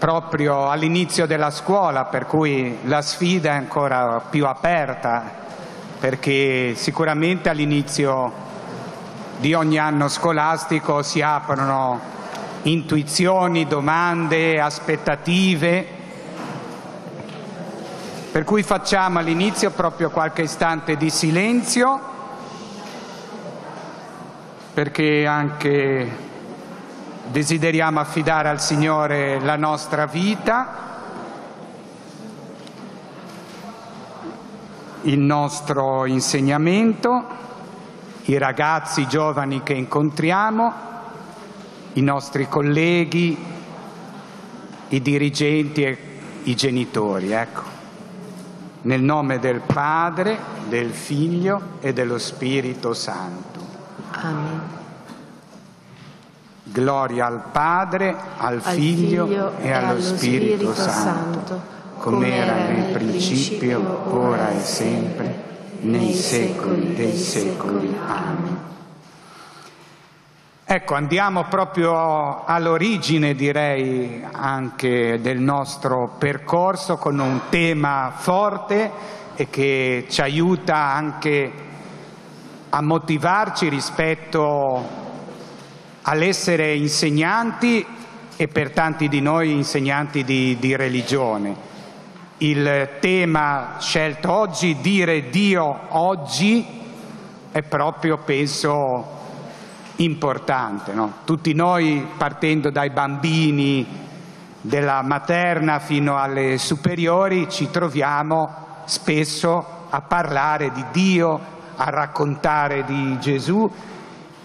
proprio all'inizio della scuola, per cui la sfida è ancora più aperta, perché sicuramente all'inizio di ogni anno scolastico si aprono intuizioni, domande, aspettative, per cui facciamo all'inizio proprio qualche istante di silenzio, perché anche desideriamo affidare al Signore la nostra vita, il nostro insegnamento, i ragazzi, i giovani che incontriamo, i nostri colleghi, i dirigenti e i genitori. Ecco, nel nome del Padre, del Figlio e dello Spirito Santo. Amen. Gloria al Padre, al Figlio e allo Spirito Santo, come era nel principio, ora e sempre, nei secoli dei secoli. Amen. Ecco, andiamo proprio all'origine, direi, anche del nostro percorso, con un tema forte e che ci aiuta anche a motivarci rispetto all'essere insegnanti e per tanti di noi insegnanti di religione. Il tema scelto oggi, dire Dio oggi, è proprio, penso, importante, no? Tutti noi, partendo dai bambini della materna fino alle superiori, ci troviamo spesso a parlare di Dio, a raccontare di Gesù,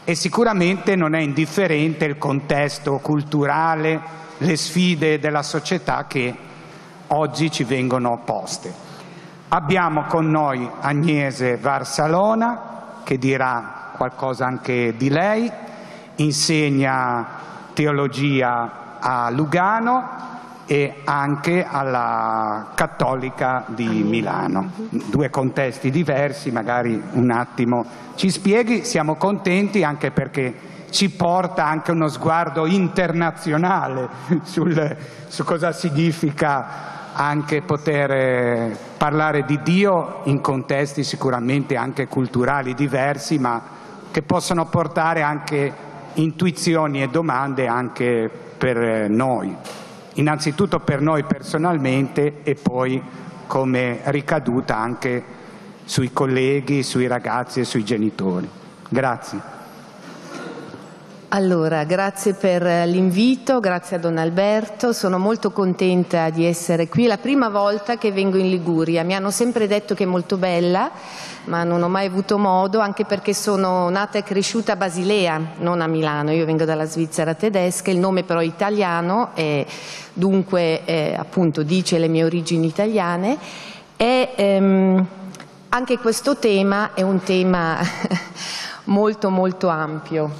e sicuramente non è indifferente il contesto culturale, le sfide della società che oggi ci vengono poste. Abbiamo con noi Agnese Varsalona, che dirà qualcosa anche di lei, insegna teologia a Lugano e anche alla Cattolica di Milano. Due contesti diversi, magari un attimo ci spieghi. Siamo contenti anche perché ci porta anche uno sguardo internazionale su cosa significa anche poter parlare di Dio in contesti sicuramente anche culturali diversi, ma che possono portare anche intuizioni e domande anche per noi. Innanzitutto per noi personalmente e poi come ricaduta anche sui colleghi, sui ragazzi e sui genitori. Grazie. Allora, grazie per l'invito, grazie a Don Alberto, sono molto contenta di essere qui, è la prima volta che vengo in Liguria, mi hanno sempre detto che è molto bella, ma non ho mai avuto modo, anche perché sono nata e cresciuta a Basilea, non a Milano, io vengo dalla Svizzera tedesca, il nome però è italiano e dunque appunto dice le mie origini italiane e anche questo tema è un tema molto molto ampio.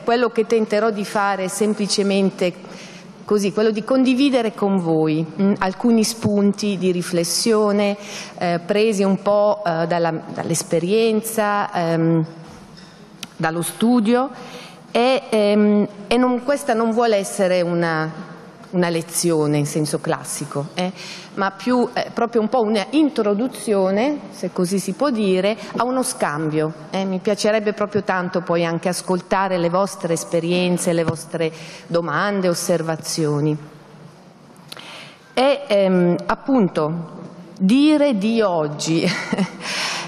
Quello che tenterò di fare è semplicemente così, quello di condividere con voi alcuni spunti di riflessione presi un po' dall'esperienza, dallo studio e questa non vuole essere una lezione in senso classico, ma più proprio un po' una introduzione, se così si può dire, a uno scambio. Mi piacerebbe proprio tanto poi anche ascoltare le vostre esperienze, le vostre domande, osservazioni. E appunto, dire Dio oggi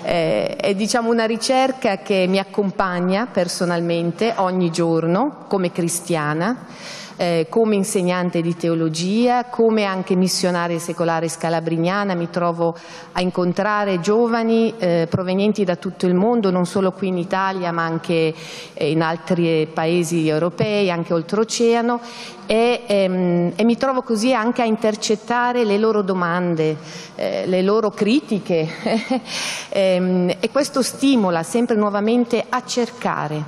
è diciamo una ricerca che mi accompagna personalmente ogni giorno come cristiana, come insegnante di teologia, come anche missionaria secolare scalabriniana. Mi trovo a incontrare giovani provenienti da tutto il mondo, non solo qui in Italia ma anche in altri paesi europei, anche oltreoceano, e mi trovo così anche a intercettare le loro domande, le loro critiche e questo stimola sempre nuovamente a cercare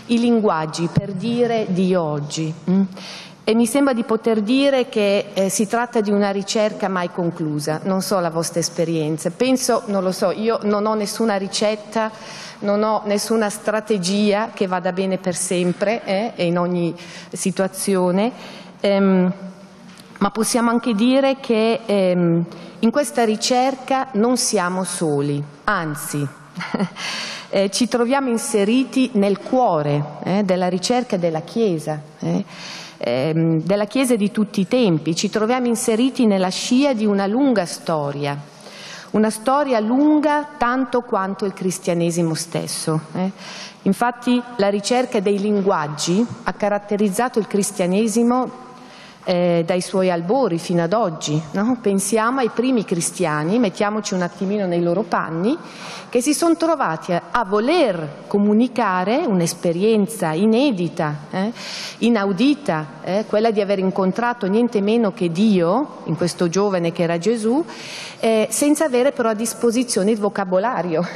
i linguaggi per dire Dio oggi. E mi sembra di poter dire che si tratta di una ricerca mai conclusa. Non so la vostra esperienza, penso, non lo so, io non ho nessuna ricetta, non ho nessuna strategia che vada bene per sempre e in ogni situazione, Ma possiamo anche dire che in questa ricerca non siamo soli, anzi ci troviamo inseriti nel cuore della ricerca della Chiesa di tutti i tempi, ci troviamo inseriti nella scia di una lunga storia. Una storia lunga tanto quanto il cristianesimo stesso. Infatti la ricerca dei linguaggi ha caratterizzato il cristianesimo dai suoi albori fino ad oggi, no? Pensiamo ai primi cristiani, mettiamoci un attimino nei loro panni, che si sono trovati a voler comunicare un'esperienza inedita, inaudita, quella di aver incontrato niente meno che Dio, in questo giovane che era Gesù, senza avere però a disposizione il vocabolario.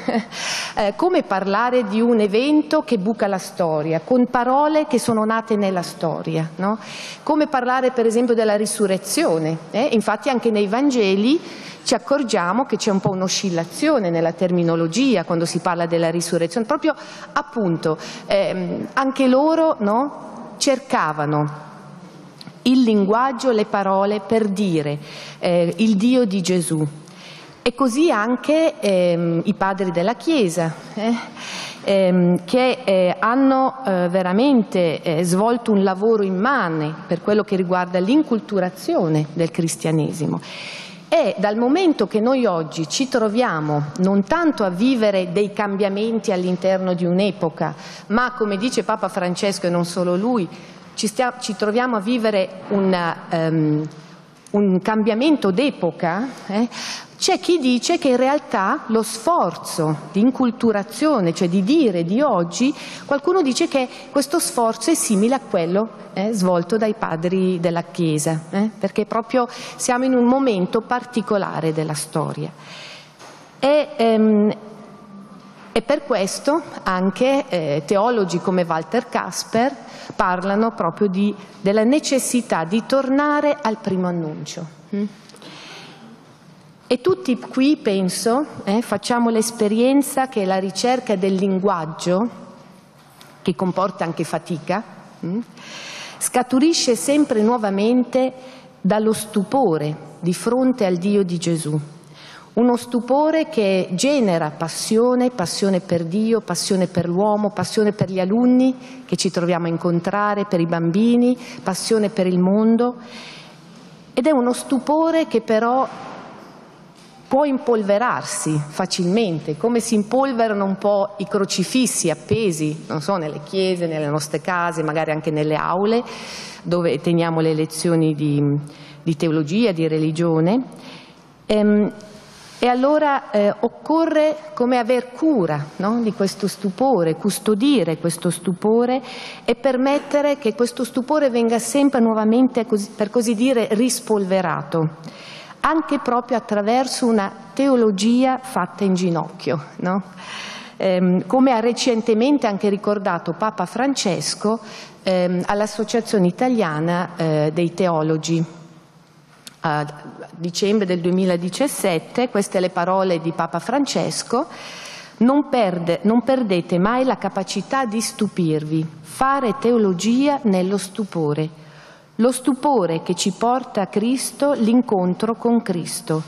Come parlare di un evento che buca la storia, con parole che sono nate nella storia, no? Come parlare per esempio della risurrezione. Infatti anche nei Vangeli ci accorgiamo che c'è un po' un'oscillazione nella terminologia quando si parla della risurrezione, proprio appunto anche loro, no, cercavano il linguaggio, le parole per dire il Dio di Gesù. E così anche i padri della Chiesa, che hanno veramente svolto un lavoro immane per quello che riguarda l'inculturazione del cristianesimo. E dal momento che noi oggi ci troviamo non tanto a vivere dei cambiamenti all'interno di un'epoca, ma come dice Papa Francesco e non solo lui, ci troviamo a vivere un cambiamento d'epoca, c'è chi dice che in realtà lo sforzo di inculturazione, cioè di dire di oggi, qualcuno dice che questo sforzo è simile a quello svolto dai padri della Chiesa, perché proprio siamo in un momento particolare della storia. E per questo anche teologi come Walter Kasper parlano proprio della necessità di tornare al primo annuncio. E tutti qui, penso, facciamo l'esperienza che la ricerca del linguaggio, che comporta anche fatica, scaturisce sempre nuovamente dallo stupore di fronte al Dio di Gesù. Uno stupore che genera passione per Dio, passione per l'uomo, passione per gli alunni che ci troviamo a incontrare, per i bambini, passione per il mondo. Ed è uno stupore che però può impolverarsi facilmente, come si impolverano un po' i crocifissi appesi, non so, nelle chiese, nelle nostre case, magari anche nelle aule dove teniamo le lezioni di teologia, di religione. E allora occorre come aver cura, no? Di questo stupore, custodire questo stupore e permettere che questo stupore venga sempre nuovamente, per così dire, rispolverato, anche proprio attraverso una teologia fatta in ginocchio, no? Come ha recentemente anche ricordato Papa Francesco all'Associazione Italiana dei Teologi. A dicembre del 2017, queste le parole di Papa Francesco: non perdete mai la capacità di stupirvi, fare teologia nello stupore, lo stupore che ci porta a Cristo, l'incontro con Cristo.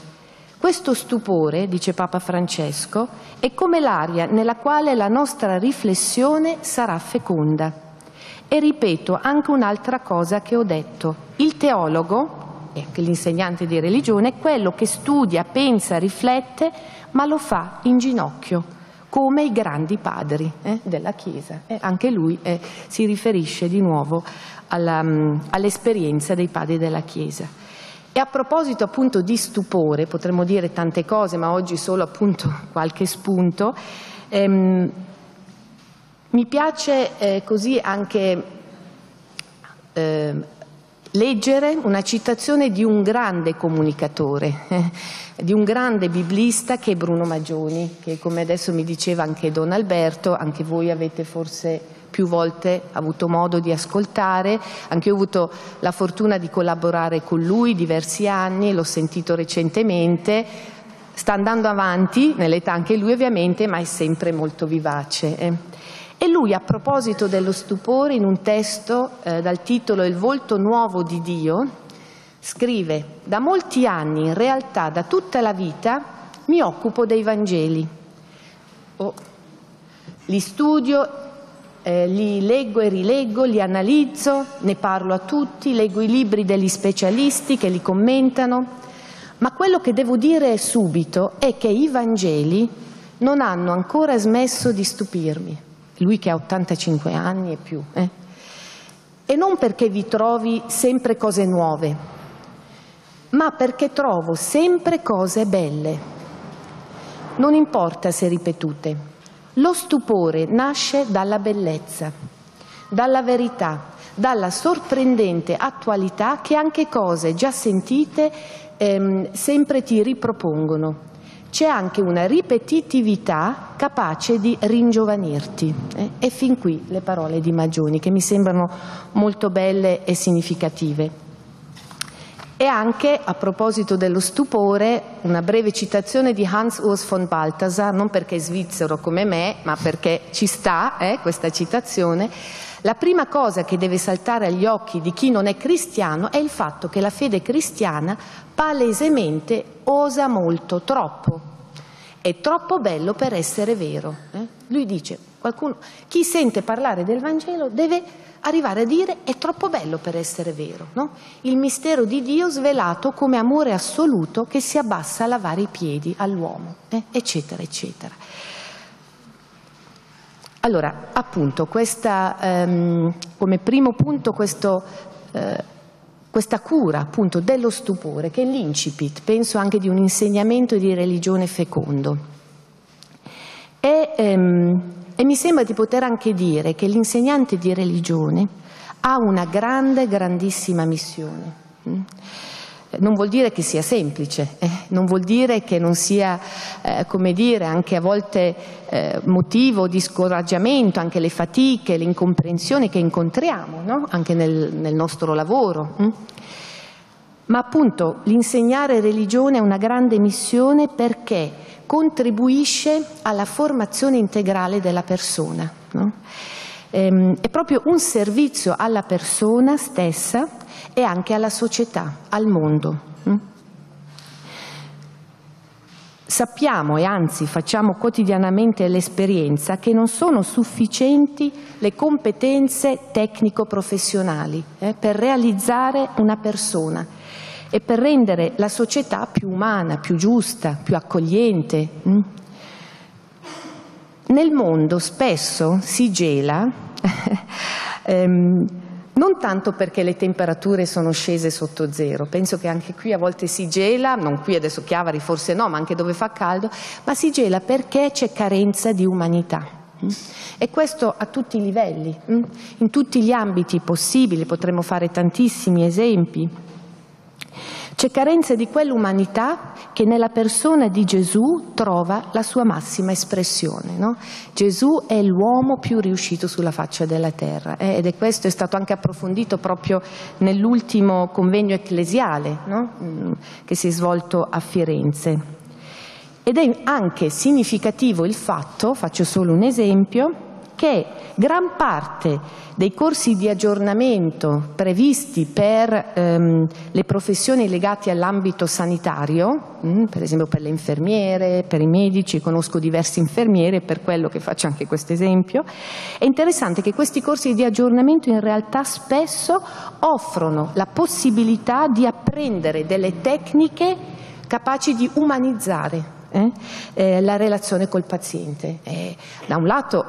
Questo stupore, dice Papa Francesco, è come l'aria nella quale la nostra riflessione sarà feconda. E ripeto anche un'altra cosa che ho detto: il teologo, che l'insegnante di religione, è quello che studia, pensa, riflette, ma lo fa in ginocchio, come i grandi padri della Chiesa. Anche lui si riferisce di nuovo all'esperienza dei padri della Chiesa. E a proposito appunto di stupore, potremmo dire tante cose, ma oggi solo appunto qualche spunto. Mi piace così anche leggere una citazione di un grande comunicatore, di un grande biblista che è Bruno Maggioni, che come adesso mi diceva anche Don Alberto, anche voi avete forse più volte avuto modo di ascoltare, anche io ho avuto la fortuna di collaborare con lui diversi anni, l'ho sentito recentemente, sta andando avanti nell'età anche lui ovviamente, ma è sempre molto vivace. E lui, a proposito dello stupore, in un testo dal titolo Il volto nuovo di Dio, Scrive: da molti anni, in realtà da tutta la vita, mi occupo dei Vangeli. Li studio, li leggo e rileggo, li analizzo, ne parlo a tutti, leggo i libri degli specialisti che li commentano, ma quello che devo dire subito è che i Vangeli non hanno ancora smesso di stupirmi. Lui che ha 85 anni e più. E non perché vi trovi sempre cose nuove, ma perché trovo sempre cose belle. Non importa se ripetute. Lo stupore nasce dalla bellezza, dalla verità, dalla sorprendente attualità che anche cose già sentite sempre ti ripropongono. C'è anche una ripetitività capace di ringiovanirti. E fin qui le parole di Magioni, che mi sembrano molto belle e significative. E anche, a proposito dello stupore, una breve citazione di Hans Urs von Balthasar, non perché è svizzero come me, ma perché ci sta questa citazione. La prima cosa che deve saltare agli occhi di chi non è cristiano è il fatto che la fede cristiana palesemente osa molto, troppo. È troppo bello per essere vero. Lui dice, chi sente parlare del Vangelo deve arrivare a dire è troppo bello per essere vero, no? Il mistero di Dio svelato come amore assoluto che si abbassa a lavare i piedi all'uomo, eccetera, eccetera. Allora, appunto, come primo punto questa cura appunto dello stupore, che è l'incipit, penso anche di un insegnamento di religione fecondo. E mi sembra di poter anche dire che l'insegnante di religione ha una grandissima missione. Non vuol dire che sia semplice, non vuol dire che non sia, come dire, anche a volte motivo di scoraggiamento, anche le fatiche, le incomprensioni che incontriamo, no? Anche nel nostro lavoro. Ma appunto l'insegnare religione è una grande missione perché contribuisce alla formazione integrale della persona, no? È proprio un servizio alla persona stessa e anche alla società, al mondo. Sappiamo e anzi facciamo quotidianamente l'esperienza che non sono sufficienti le competenze tecnico-professionali per realizzare una persona e per rendere la società più umana, più giusta, più accogliente. Nel mondo spesso si gela, non tanto perché le temperature sono scese sotto zero, penso che anche qui a volte si gela, non qui adesso Chiavari forse no, ma anche dove fa caldo, ma si gela perché c'è carenza di umanità. E questo a tutti i livelli, in tutti gli ambiti possibili, potremmo fare tantissimi esempi. C'è carenza di quell'umanità che nella persona di Gesù trova la sua massima espressione, no? Gesù è l'uomo più riuscito sulla faccia della terra, ed è questo è stato anche approfondito proprio nell'ultimo convegno ecclesiale, no? Che si è svolto a Firenze. Ed è anche significativo il fatto, faccio solo un esempio, che gran parte dei corsi di aggiornamento previsti per le professioni legate all'ambito sanitario, per esempio per le infermiere, per i medici, conosco diversi infermieri, per quello che faccio anche questo esempio, è interessante che questi corsi di aggiornamento in realtà spesso offrono la possibilità di apprendere delle tecniche capaci di umanizzare la relazione col paziente. Da un lato,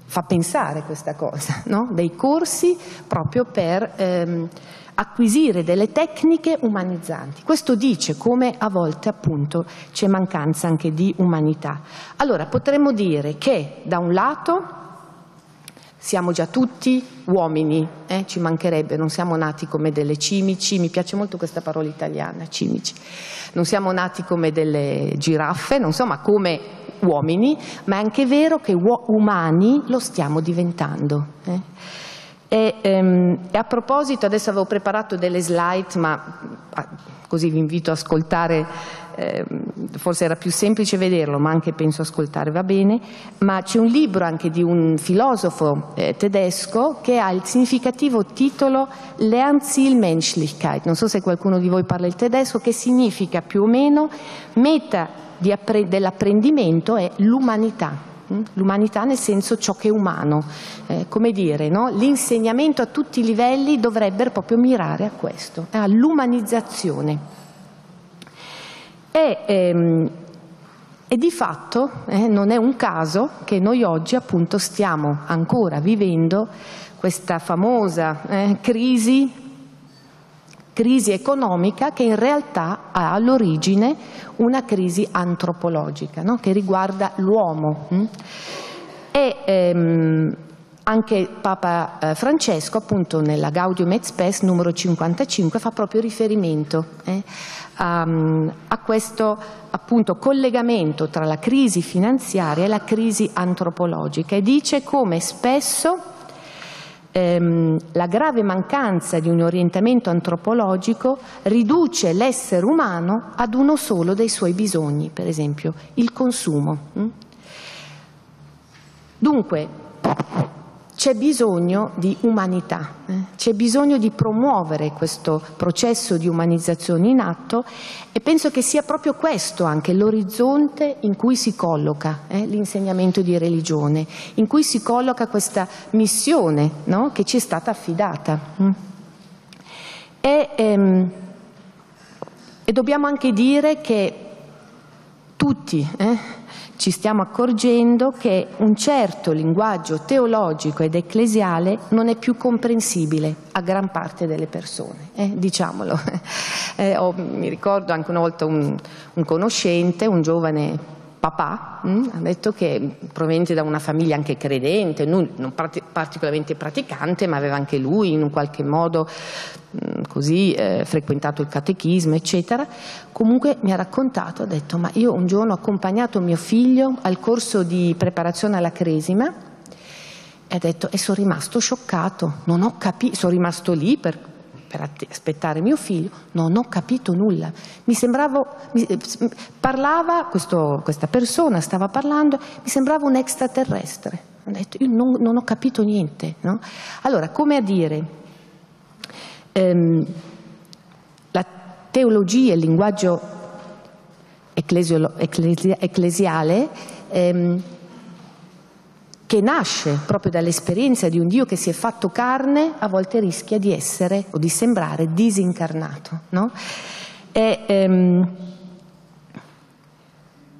fa pensare questa cosa, no? Dei corsi proprio per acquisire delle tecniche umanizzanti. Questo dice come a volte appunto c'è mancanza anche di umanità. Allora potremmo dire che da un lato siamo già tutti uomini, ci mancherebbe, non siamo nati come delle cimici, mi piace molto questa parola italiana, cimici, non siamo nati come delle giraffe, non so, ma come uomini, ma è anche vero che umani lo stiamo diventando. E a proposito, adesso avevo preparato delle slide, ma così vi invito ad ascoltare forse era più semplice vederlo, ma anche penso ascoltare va bene, ma c'è un libro anche di un filosofo tedesco che ha il significativo titolo Lernzielmenschlichkeit, non so se qualcuno di voi parla il tedesco, che significa più o meno meta dell'apprendimento è l'umanità. L'umanità nel senso ciò che è umano, come dire, no? L'insegnamento a tutti i livelli dovrebbe proprio mirare a questo, all'umanizzazione. E di fatto non è un caso che noi oggi appunto stiamo ancora vivendo questa famosa crisi economica che in realtà ha all'origine una crisi antropologica, no? Che riguarda l'uomo. E anche Papa Francesco appunto nella Gaudium et Spes numero 55 fa proprio riferimento a questo appunto collegamento tra la crisi finanziaria e la crisi antropologica e dice come spesso la grave mancanza di un orientamento antropologico riduce l'essere umano ad uno solo dei suoi bisogni, per esempio il consumo. Dunque c'è bisogno di umanità, c'è bisogno di promuovere questo processo di umanizzazione in atto e penso che sia proprio questo anche l'orizzonte in cui si colloca l'insegnamento di religione, in cui si colloca questa missione, no? Che ci è stata affidata. E dobbiamo anche dire che tutti ci stiamo accorgendo che un certo linguaggio teologico ed ecclesiale non è più comprensibile a gran parte delle persone, diciamolo. Mi ricordo anche una volta un conoscente, un giovane papà, ha detto che proveniente da una famiglia anche credente, non particolarmente praticante, ma aveva anche lui in un qualche modo così frequentato il catechismo, eccetera. Comunque mi ha raccontato, ha detto, ma io un giorno ho accompagnato mio figlio al corso di preparazione alla Cresima e ha detto, e sono rimasto scioccato, non ho capito, sono rimasto lì per aspettare mio figlio, non ho capito nulla. Parlava, questa persona stava parlando, mi sembrava un extraterrestre. Ha detto, io non ho capito niente, no? Allora, come a dire, la teologia, il linguaggio ecclesiale che nasce proprio dall'esperienza di un Dio che si è fatto carne, a volte rischia di essere o di sembrare disincarnato, no? E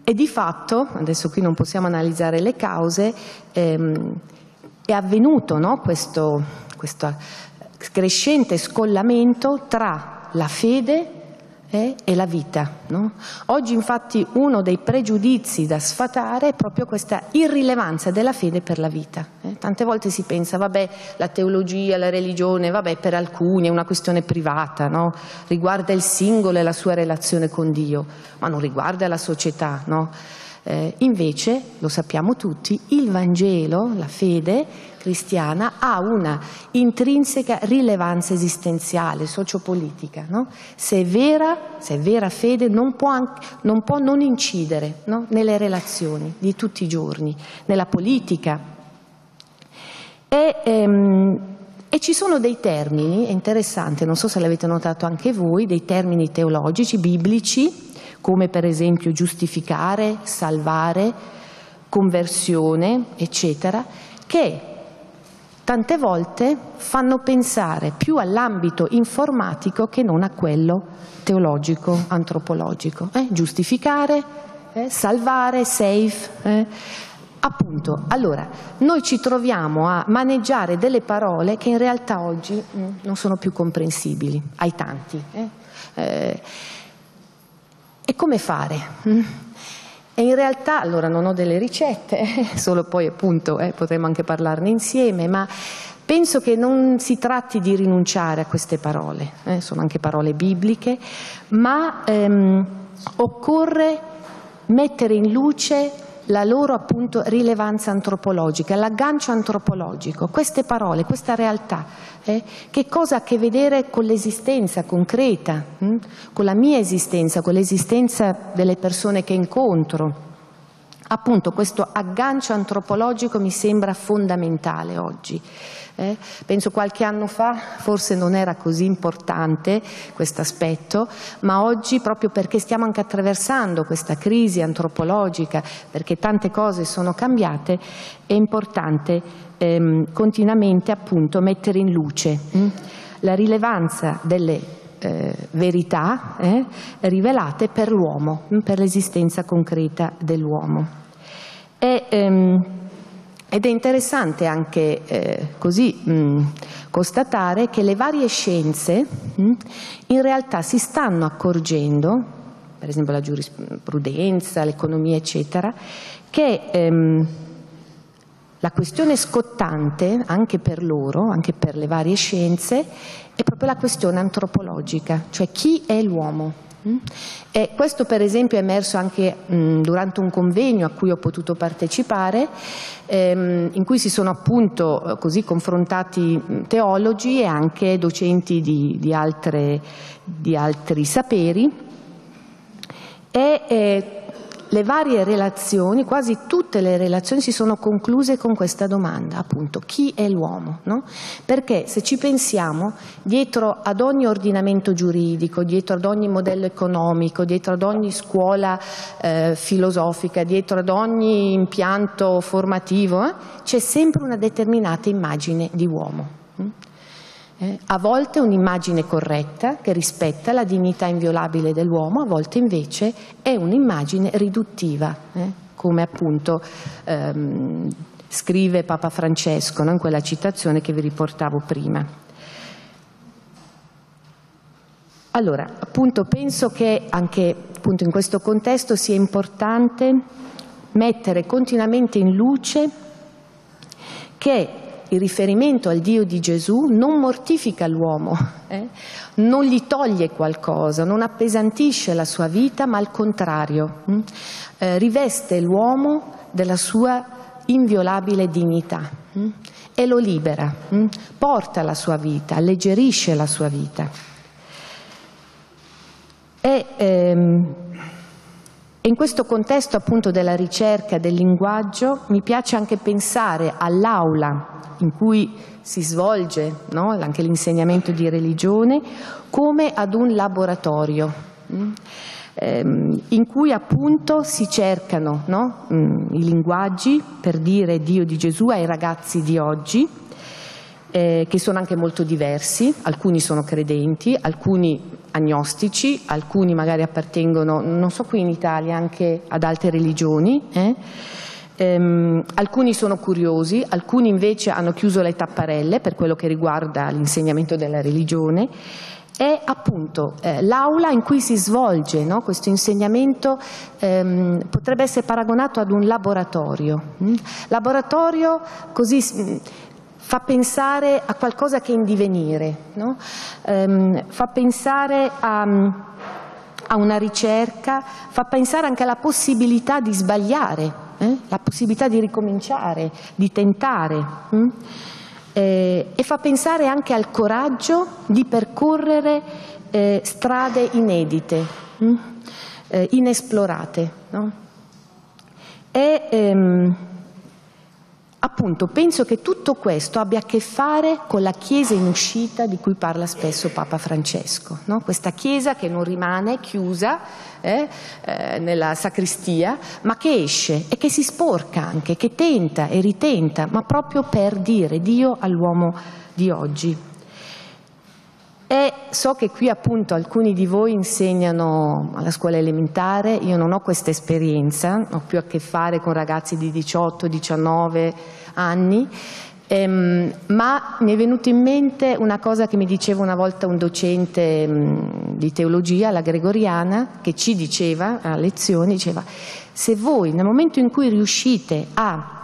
di fatto, adesso qui non possiamo analizzare le cause, è avvenuto, no? Questo crescente scollamento tra la fede e la vita, no? Oggi infatti uno dei pregiudizi da sfatare è proprio questa irrilevanza della fede per la vita. Tante volte si pensa, vabbè, la teologia, la religione, vabbè, per alcuni è una questione privata, no? Riguarda il singolo e la sua relazione con Dio, ma non riguarda la società, no? Invece, lo sappiamo tutti, il Vangelo, la fede cristiana, ha una intrinseca rilevanza esistenziale, sociopolitica, no? Se è vera fede, non può non incidere, no? Nelle relazioni di tutti i giorni, nella politica. E ci sono dei termini, è interessante, non so se l'avete notato anche voi, dei termini teologici, biblici, come per esempio giustificare, salvare, conversione, eccetera, che tante volte fanno pensare più all'ambito informatico che non a quello teologico, antropologico. Giustificare, salvare, save. Appunto, allora, noi ci troviamo a maneggiare delle parole che in realtà oggi non sono più comprensibili ai tanti. E come fare? E in realtà, allora non ho delle ricette, solo poi appunto potremo anche parlarne insieme, ma penso che non si tratti di rinunciare a queste parole, sono anche parole bibliche, ma occorre mettere in luce la loro appunto rilevanza antropologica, l'aggancio antropologico, queste parole, questa realtà, che cosa ha a che vedere con l'esistenza concreta, con la mia esistenza, con l'esistenza delle persone che incontro. Appunto questo aggancio antropologico mi sembra fondamentale oggi. Penso qualche anno fa forse non era così importante questo aspetto, ma oggi, proprio perché stiamo anche attraversando questa crisi antropologica, perché tante cose sono cambiate, è importante continuamente appunto mettere in luce la rilevanza delle verità rivelate per l'uomo, per l'esistenza concreta dell'uomo. Ed è interessante anche così constatare che le varie scienze in realtà si stanno accorgendo, per esempio la giurisprudenza, l'economia eccetera, che la questione scottante anche per loro, anche per le varie scienze, è proprio la questione antropologica, cioè chi è l'uomo. E questo per esempio è emerso anche durante un convegno a cui ho potuto partecipare, in cui si sono appunto così confrontati teologi e anche docenti di altri saperi, e le varie relazioni, quasi tutte le relazioni si sono concluse con questa domanda, appunto, chi è l'uomo? No? Perché se ci pensiamo, dietro ad ogni ordinamento giuridico, dietro ad ogni modello economico, dietro ad ogni scuola filosofica, dietro ad ogni impianto formativo, c'è sempre una determinata immagine di uomo. A volte un'immagine corretta che rispetta la dignità inviolabile dell'uomo, a volte invece è un'immagine riduttiva, come appunto scrive Papa Francesco, no? In quella citazione che vi riportavo prima. Allora, appunto, penso che anche appunto in questo contesto sia importante mettere continuamente in luce che il riferimento al Dio di Gesù non mortifica l'uomo, non gli toglie qualcosa, non appesantisce la sua vita, ma al contrario, riveste l'uomo della sua inviolabile dignità e lo libera, porta la sua vita, alleggerisce la sua vita. E in questo contesto appunto della ricerca del linguaggio mi piace anche pensare all'aula in cui si svolge, no, anche l'insegnamento di religione, come ad un laboratorio in cui appunto si cercano, no, i linguaggi per dire Dio di Gesù ai ragazzi di oggi, che sono anche molto diversi, alcuni sono credenti, alcuni agnostici, alcuni magari appartengono, non so, qui in Italia anche ad altre religioni, alcuni sono curiosi, alcuni invece hanno chiuso le tapparelle per quello che riguarda l'insegnamento della religione. È appunto l'aula in cui si svolge, no, questo insegnamento, potrebbe essere paragonato ad un laboratorio. Laboratorio così fa pensare a qualcosa che è in divenire, no? Fa pensare a una ricerca, fa pensare anche alla possibilità di sbagliare, la possibilità di ricominciare, di tentare, e fa pensare anche al coraggio di percorrere strade inedite, inesplorate, no? Appunto, penso che tutto questo abbia a che fare con la Chiesa in uscita di cui parla spesso Papa Francesco, no? Questa Chiesa che non rimane chiusa nella sacrestia, ma che esce e che si sporca anche, che tenta e ritenta, ma proprio per dire Dio all'uomo di oggi. E so che qui appunto alcuni di voi insegnano alla scuola elementare, io non ho questa esperienza, ho più a che fare con ragazzi di 18-19 anni, ma mi è venuto in mente una cosa che mi diceva una volta un docente di teologia, la Gregoriana, che ci diceva a lezioni, diceva: se voi nel momento in cui riuscite a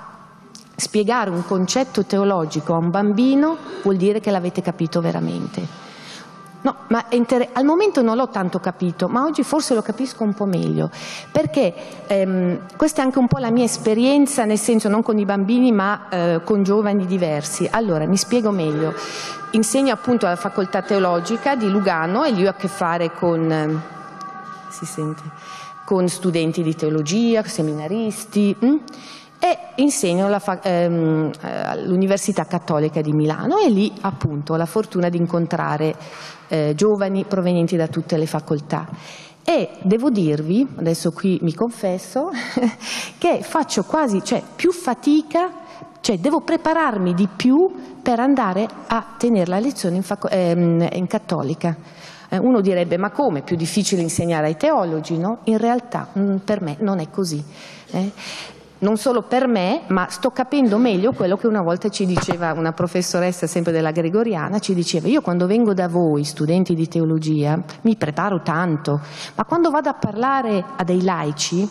spiegare un concetto teologico a un bambino, vuol dire che l'avete capito veramente. No, ma al momento non l'ho tanto capito, ma oggi forse lo capisco un po' meglio, perché questa è anche un po' la mia esperienza, nel senso non con i bambini ma con giovani diversi. Allora, mi spiego meglio. Insegno appunto alla facoltà teologica di Lugano e lì ho a che fare con, con studenti di teologia, seminaristi, e insegno all'Università Cattolica di Milano e lì appunto ho la fortuna di incontrare giovani provenienti da tutte le facoltà. E devo dirvi, adesso qui mi confesso, che faccio quasi, più fatica, devo prepararmi di più per andare a tenere la lezione in cattolica. Uno direbbe, ma come? È più difficile insegnare ai teologi, no? In realtà per me non è così. Non solo per me, ma sto capendo meglio quello che una volta ci diceva una professoressa sempre della Gregoriana, ci diceva: io quando vengo da voi, studenti di teologia, mi preparo tanto, ma quando vado a parlare a dei laici,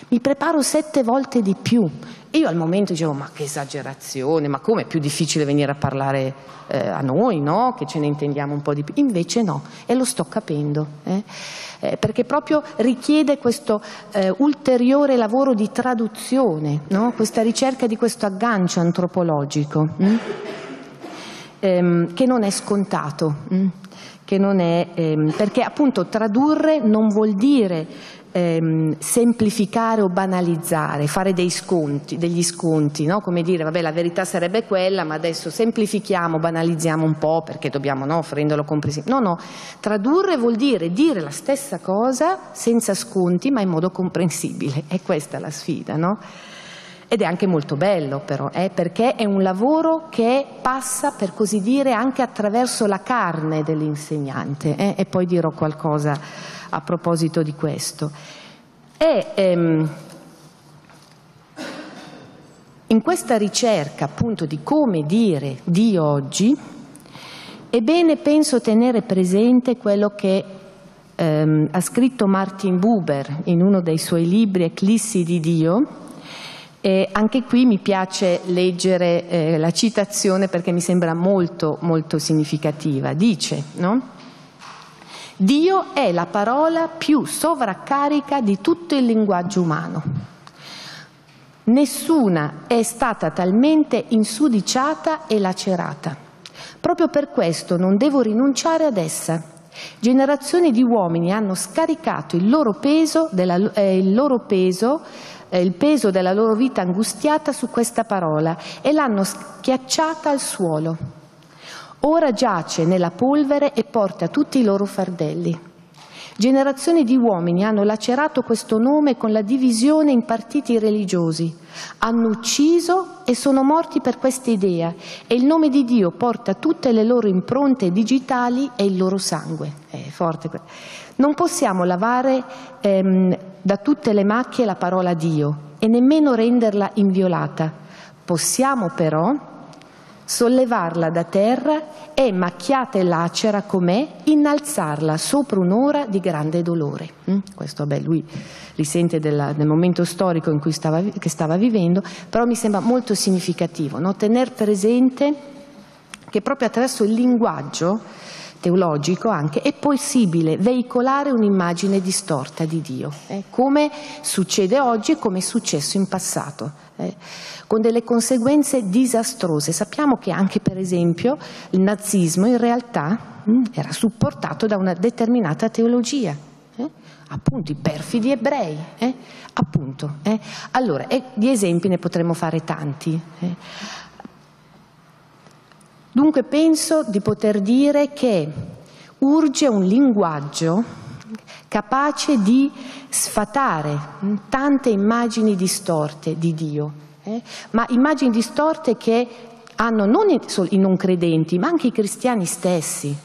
mi preparo 7 volte di più. E io al momento dicevo: ma che esagerazione, ma come è più difficile venire a parlare a noi, no? Che ce ne intendiamo un po' di più. Invece no, e lo sto capendo, perché proprio richiede questo ulteriore lavoro di traduzione, no? Questa ricerca di questo aggancio antropologico, che non è scontato, che non è, perché appunto tradurre non vuol dire semplificare o banalizzare, fare degli sconti, no? Come dire, vabbè, la verità sarebbe quella, ma adesso semplifichiamo, banalizziamo un po' perché dobbiamo, no, renderlo comprensibile. No, tradurre vuol dire la stessa cosa senza sconti, ma in modo comprensibile. E questa è la sfida, no? Ed è anche molto bello però, perché è un lavoro che passa, per così dire, anche attraverso la carne dell'insegnante, e poi dirò qualcosa a proposito di questo. In questa ricerca appunto di come dire Dio oggi, è bene, penso, tenere presente quello che ha scritto Martin Buber in uno dei suoi libri, Eclissi di Dio. E anche qui mi piace leggere la citazione perché mi sembra molto, molto significativa. Dice, no? Dio è la parola più sovraccarica di tutto il linguaggio umano. Nessuna è stata talmente insudiciata e lacerata. Proprio per questo non devo rinunciare ad essa. Generazioni di uomini hanno scaricato il peso della loro vita angustiata su questa parola e l'hanno schiacciata al suolo. Ora giace nella polvere e porta tutti i loro fardelli. Generazioni di uomini hanno lacerato questo nome con la divisione in partiti religiosi, hanno ucciso e sono morti per questa idea, e il nome di Dio porta tutte le loro impronte digitali e il loro sangue. È forte. Non possiamo lavare da tutte le macchie la parola Dio e nemmeno renderla inviolata. Possiamo però sollevarla da terra e, macchiata e lacera com'è, innalzarla sopra un'ora di grande dolore. Questo, lui risente del momento storico in cui stava vivendo, però mi sembra molto significativo, no? Tener presente che proprio attraverso il linguaggio teologico anche è possibile veicolare un'immagine distorta di Dio, come succede oggi e come è successo in passato, con delle conseguenze disastrose. Sappiamo che anche, per esempio, il nazismo in realtà era supportato da una determinata teologia, appunto i perfidi ebrei, appunto. Allora, di esempi ne potremmo fare tanti. Dunque penso di poter dire che urge un linguaggio capace di sfatare tante immagini distorte di Dio, ma immagini distorte che hanno non solo i non credenti, ma anche i cristiani stessi.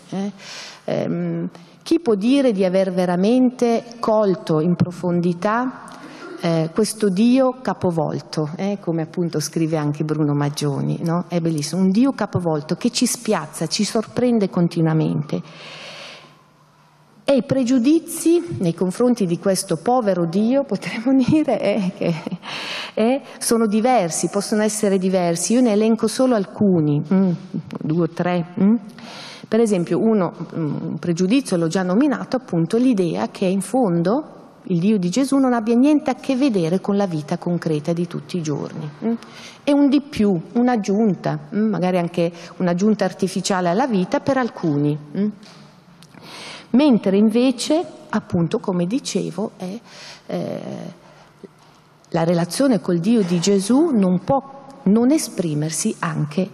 Chi può dire di aver veramente colto in profondità questo Dio capovolto, come appunto scrive anche Bruno Maggioni, no? È bellissimo, un Dio capovolto che ci spiazza, ci sorprende continuamente. E i pregiudizi nei confronti di questo povero Dio, potremmo dire, sono diversi, possono essere diversi. Io ne elenco solo alcuni, 2 o 3. Per esempio, un pregiudizio, l'ho già nominato, appunto l'idea che in fondo il Dio di Gesù non abbia niente a che vedere con la vita concreta di tutti i giorni. È un di più, un'aggiunta, magari anche un'aggiunta artificiale alla vita per alcuni. Mentre invece, appunto, come dicevo, la relazione col Dio di Gesù non può non esprimersi anche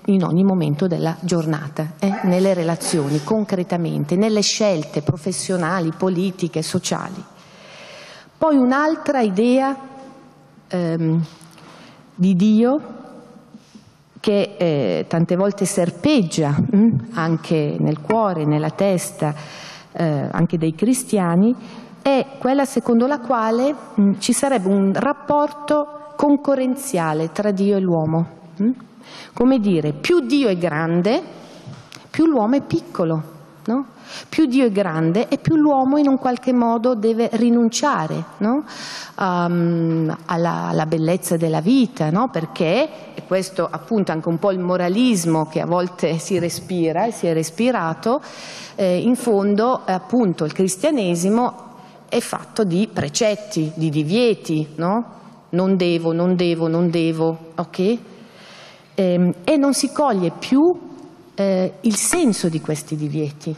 in ogni momento della giornata, nelle relazioni, concretamente, nelle scelte professionali, politiche, sociali. Poi un'altra idea di Dio che tante volte serpeggia anche nel cuore, nella testa anche dei cristiani, è quella secondo la quale ci sarebbe un rapporto concorrenziale tra Dio e l'uomo. Come dire, più Dio è grande, più l'uomo è piccolo, no? Più Dio è grande e più l'uomo in un qualche modo deve rinunciare, no? alla bellezza della vita, no? Perché, e questo appunto anche un po' il moralismo che a volte si respira e si è respirato, in fondo appunto il cristianesimo è fatto di precetti, di divieti, no? Non devo, ok? E non si coglie più il senso di questi divieti.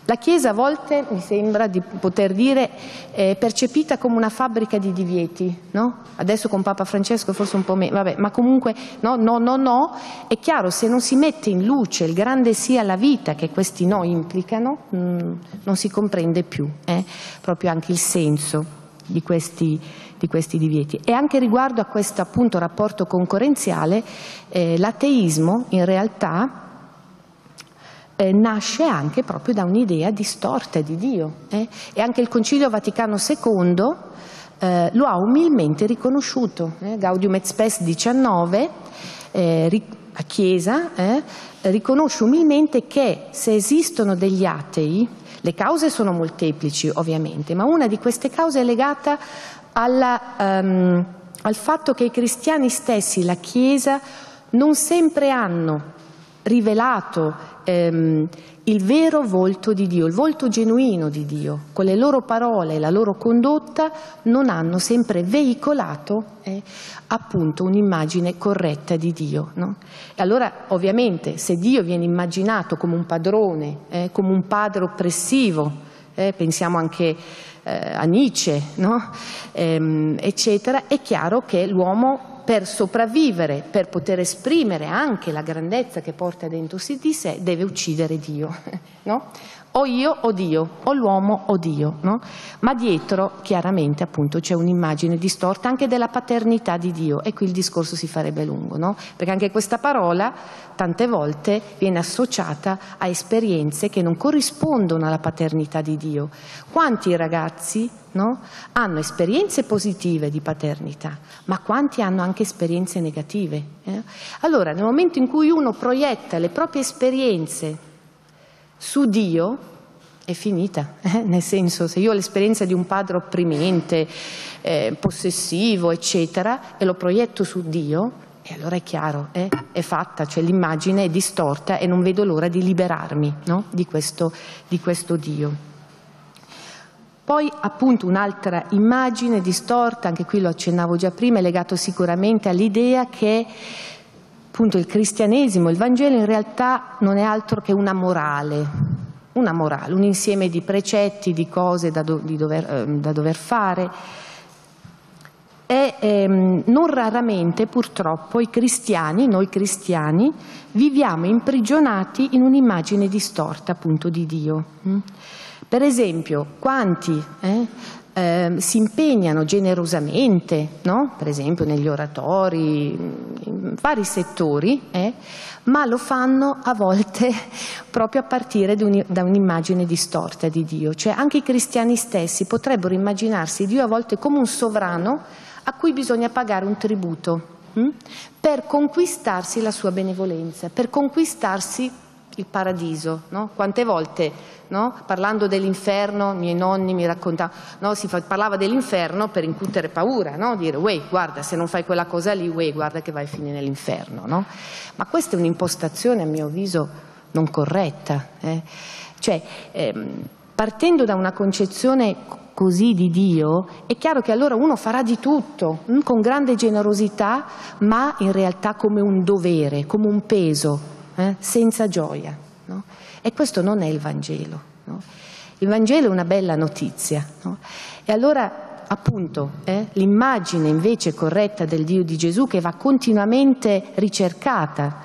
La Chiesa a volte, mi sembra di poter dire, è percepita come una fabbrica di divieti, no? Adesso con Papa Francesco forse un po' meno, vabbè, ma comunque no, è chiaro, se non si mette in luce il grande sì alla vita che questi no implicano, non si comprende più proprio anche il senso di questi divieti. E anche riguardo a questo appunto rapporto concorrenziale, l'ateismo in realtà nasce anche proprio da un'idea distorta di Dio, e anche il Concilio Vaticano II lo ha umilmente riconosciuto. Gaudium et Spes 19, la Chiesa riconosce umilmente che se esistono degli atei, le cause sono molteplici ovviamente, ma una di queste cause è legata al fatto che i cristiani stessi, la Chiesa, non sempre hanno rivelato il vero volto di Dio, il volto genuino di Dio. Con le loro parole e la loro condotta non hanno sempre veicolato appunto un'immagine corretta di Dio, no? E allora ovviamente se Dio viene immaginato come un padrone, come un padre oppressivo, pensiamo anche a Nietzsche, no? Eccetera, è chiaro che l'uomo, per sopravvivere, per poter esprimere anche la grandezza che porta dentro di sé, deve uccidere Dio, no? O io o Dio, o l'uomo o Dio, no? Ma dietro chiaramente appunto c'è un'immagine distorta anche della paternità di Dio, e qui il discorso si farebbe lungo, no? Perché anche questa parola tante volte viene associata a esperienze che non corrispondono alla paternità di Dio. Quanti ragazzi, no, hanno esperienze positive di paternità, ma quanti hanno anche esperienze negative? Allora, nel momento in cui uno proietta le proprie esperienze su Dio, è finita, nel senso, se io ho l'esperienza di un padre opprimente, possessivo, eccetera, e lo proietto su Dio, e allora è chiaro, è fatta, cioè l'immagine è distorta e non vedo l'ora di liberarmi, no, di questo Dio. Poi appunto un'altra immagine distorta, anche qui lo accennavo già prima, è legato sicuramente all'idea che appunto il cristianesimo, il Vangelo in realtà non è altro che una morale, un insieme di precetti, di cose da dover fare. E non raramente purtroppo noi cristiani viviamo imprigionati in un'immagine distorta appunto di Dio. Per esempio, quanti si impegnano generosamente, no? Per esempio negli oratori, in vari settori, ma lo fanno a volte proprio a partire da un'immagine distorta di Dio. Cioè anche i cristiani stessi potrebbero immaginarsi Dio a volte come un sovrano a cui bisogna pagare un tributo per conquistarsi la sua benevolenza, per conquistarsi il paradiso, no? Quante volte, no? Parlando dell'inferno, i miei nonni mi raccontavano, no? Parlava dell'inferno per incutere paura, no? Dire, uè, guarda, se non fai quella cosa lì, uè, guarda che vai a finire nell'inferno, no? Ma questa è un'impostazione, a mio avviso, non corretta. Cioè, partendo da una concezione così di Dio, è chiaro che allora uno farà di tutto, con grande generosità, ma in realtà come un dovere, come un peso, senza gioia, no? E questo non è il Vangelo, no? Il Vangelo è una bella notizia, no? E allora, appunto, l'immagine invece corretta del Dio di Gesù, che va continuamente ricercata,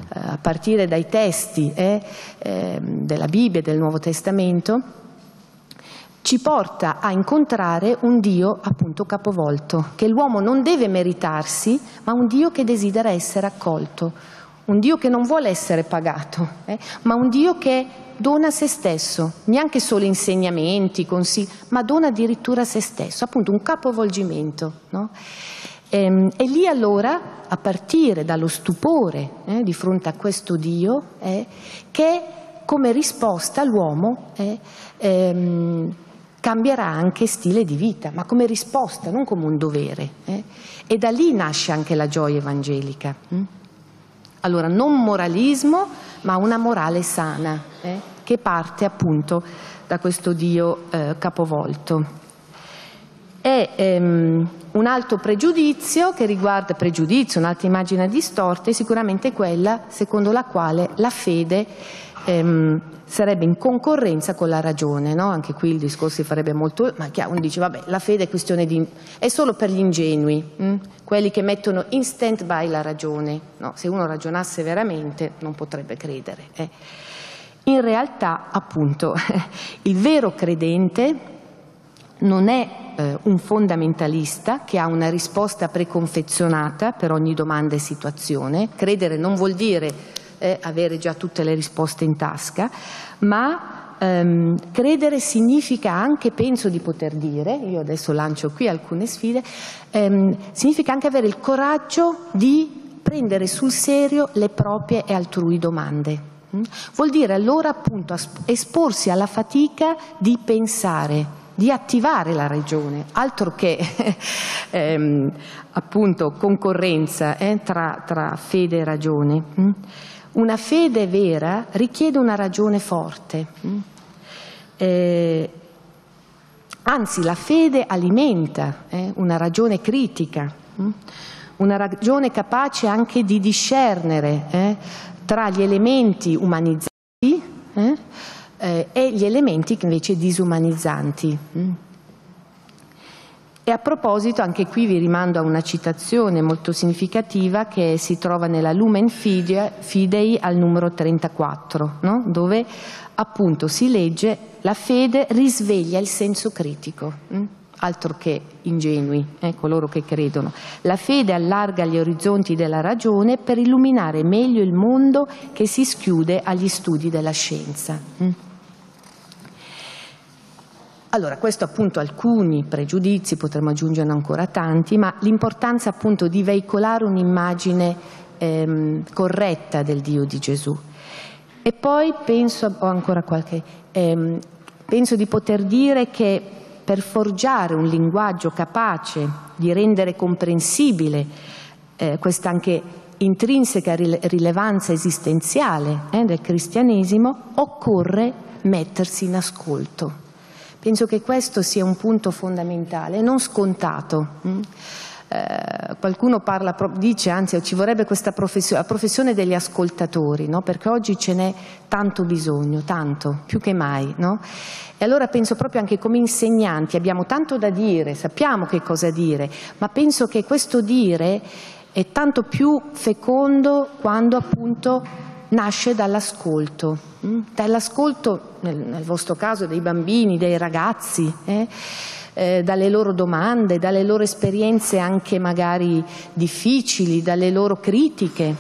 a partire dai testi della Bibbia e del Nuovo Testamento, ci porta a incontrare un Dio appunto capovolto, che l'uomo non deve meritarsi, ma un Dio che desidera essere accolto, un Dio che non vuole essere pagato, ma un Dio che dona se stesso, neanche solo insegnamenti, consigli, ma dona addirittura se stesso, appunto un capovolgimento, no? E lì allora, a partire dallo stupore di fronte a questo Dio, che come risposta l'uomo cambierà anche stile di vita, ma come risposta, non come un dovere. E da lì nasce anche la gioia evangelica. Allora, non moralismo, ma una morale sana, che parte appunto da questo Dio capovolto. E un altro pregiudizio che riguarda, un'altra immagine distorta è sicuramente quella secondo la quale la fede sarebbe in concorrenza con la ragione, no? Anche qui il discorso si farebbe molto, ma chiaro, uno dice vabbè, la fede è questione è solo per gli ingenui, quelli che mettono in stand by la ragione, no? Se uno ragionasse veramente non potrebbe credere. In realtà, appunto, il vero credente non è un fondamentalista che ha una risposta preconfezionata per ogni domanda e situazione. Credere non vuol dire avere già tutte le risposte in tasca, ma credere significa anche, penso di poter dire, io adesso lancio qui alcune sfide, significa anche avere il coraggio di prendere sul serio le proprie e altrui domande. Vuol dire allora appunto esporsi alla fatica di pensare, di attivare la ragione, altro che appunto concorrenza tra fede e ragione. Una fede vera richiede una ragione forte, anzi la fede alimenta una ragione critica, una ragione capace anche di discernere tra gli elementi umanizzanti e gli elementi invece disumanizzanti. E a proposito, anche qui vi rimando a una citazione molto significativa che si trova nella Lumen Fidei al numero 34, no? Dove appunto si legge: la fede risveglia il senso critico, altro che ingenui, coloro che credono. La fede allarga gli orizzonti della ragione per illuminare meglio il mondo che si schiude agli studi della scienza. Allora, questo appunto alcuni pregiudizi, potremmo aggiungerne ancora tanti, ma l'importanza appunto di veicolare un'immagine corretta del Dio di Gesù. E poi penso, penso di poter dire che per forgiare un linguaggio capace di rendere comprensibile questa anche intrinseca rilevanza esistenziale del cristianesimo, occorre mettersi in ascolto. Penso che questo sia un punto fondamentale, non scontato. Qualcuno dice, anzi, ci vorrebbe questa la professione degli ascoltatori, no? Perché oggi ce n'è tanto bisogno, tanto, più che mai, no? E allora penso proprio anche come insegnanti abbiamo tanto da dire, sappiamo che cosa dire, ma penso che questo dire è tanto più fecondo quando appunto nasce dall'ascolto, nel vostro caso dei bambini, dei ragazzi, dalle loro domande, dalle loro esperienze anche magari difficili, dalle loro critiche,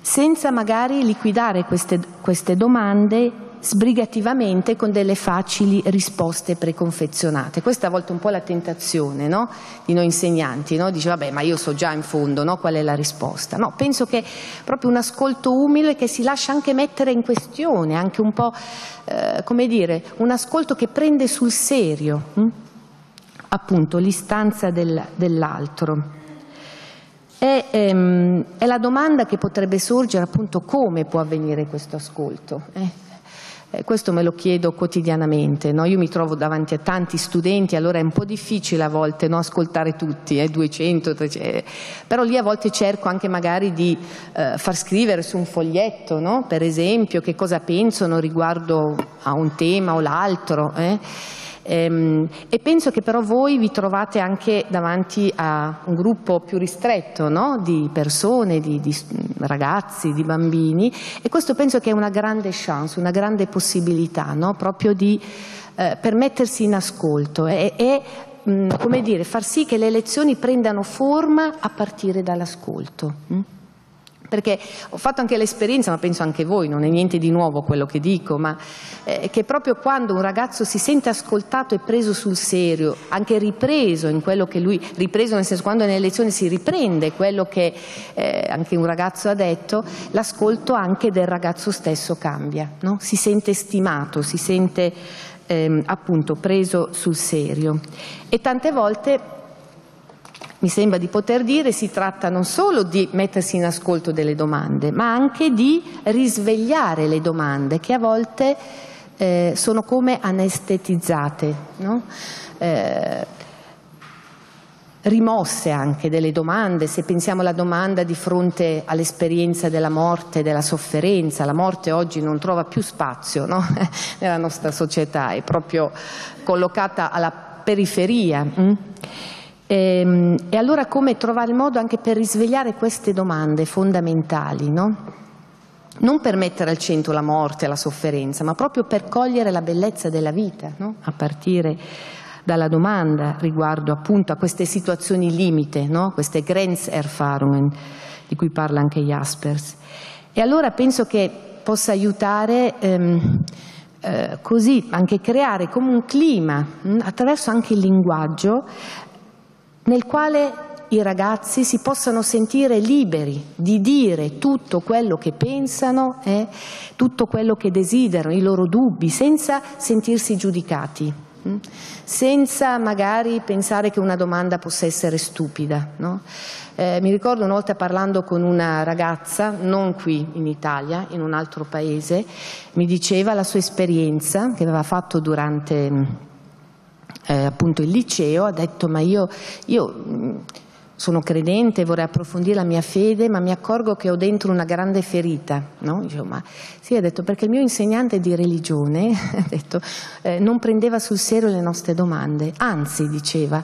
senza magari liquidare queste domande sbrigativamente con delle facili risposte preconfezionate. Questa a volte è un po' la tentazione, no? Di noi insegnanti, no? Dice vabbè, ma io so già in fondo, no? Qual è la risposta. No, penso che proprio un ascolto umile che si lascia anche mettere in questione, anche un po' come dire, un ascolto che prende sul serio appunto l'istanza dell'altro. è la domanda che potrebbe sorgere, appunto, come può avvenire questo ascolto? Questo me lo chiedo quotidianamente, no? Io mi trovo davanti a tanti studenti, allora è un po' difficile a volte, no, ascoltare tutti, 200, 300, però lì a volte cerco anche magari di far scrivere su un foglietto, no? Per esempio, che cosa pensano riguardo a un tema o l'altro. E penso che però voi vi trovate anche davanti a un gruppo più ristretto, no? Di persone, di ragazzi, di bambini, e questo penso che è una grande chance, una grande possibilità, no? Proprio di permettersi in ascolto e come dire, far sì che le lezioni prendano forma a partire dall'ascolto. Perché ho fatto anche l'esperienza, ma penso anche voi, non è niente di nuovo quello che dico, ma che proprio quando un ragazzo si sente ascoltato e preso sul serio, anche ripreso in quello che lui, ripreso nel senso quando nelle lezioni si riprende quello che anche un ragazzo ha detto, l'ascolto anche del ragazzo stesso cambia, no? Si sente stimato, si sente appunto preso sul serio. E tante volte mi sembra di poter dire si tratta non solo di mettersi in ascolto delle domande, ma anche di risvegliare le domande che a volte sono come anestetizzate, no? Rimosse anche delle domande, se pensiamo alla domanda di fronte all'esperienza della morte, della sofferenza. La morte oggi non trova più spazio, no? Nella nostra società, è proprio collocata alla periferia. E allora come trovare il modo anche per risvegliare queste domande fondamentali, no? Non per mettere al centro la morte, la sofferenza, ma proprio per cogliere la bellezza della vita, no? A partire dalla domanda riguardo appunto a queste situazioni limite, no? Queste Grenzerfahrungen di cui parla anche Jaspers. E allora penso che possa aiutare così anche creare come un clima attraverso anche il linguaggio nel quale i ragazzi si possano sentire liberi di dire tutto quello che pensano, tutto quello che desiderano, i loro dubbi, senza sentirsi giudicati, senza magari pensare che una domanda possa essere stupida, no? Mi ricordo una volta parlando con una ragazza, non qui in Italia, in un altro paese, mi diceva la sua esperienza che aveva fatto durante appunto il liceo. Ha detto: ma io sono credente, vorrei approfondire la mia fede, ma mi accorgo che ho dentro una grande ferita, no? Dicevo, ma sì, ha detto, perché il mio insegnante di religione ha detto, non prendeva sul serio le nostre domande, anzi, diceva,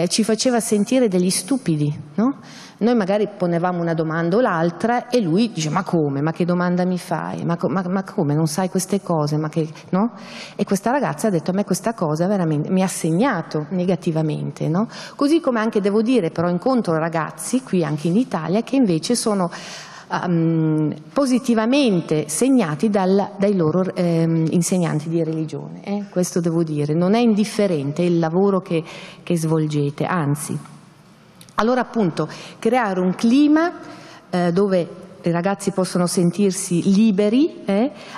ci faceva sentire degli stupidi, no? Noi magari ponevamo una domanda o l'altra e lui dice: ma come? Ma che domanda mi fai? Ma come? Non sai queste cose? Ma che, no? E questa ragazza ha detto: a me questa cosa veramente mi ha segnato negativamente, no? Così come anche devo dire, però incontro ragazzi qui anche in Italia che invece sono positivamente segnati dai loro insegnanti di religione. Questo devo dire, non è indifferente il lavoro che svolgete, anzi. Allora appunto creare un clima dove i ragazzi possono sentirsi liberi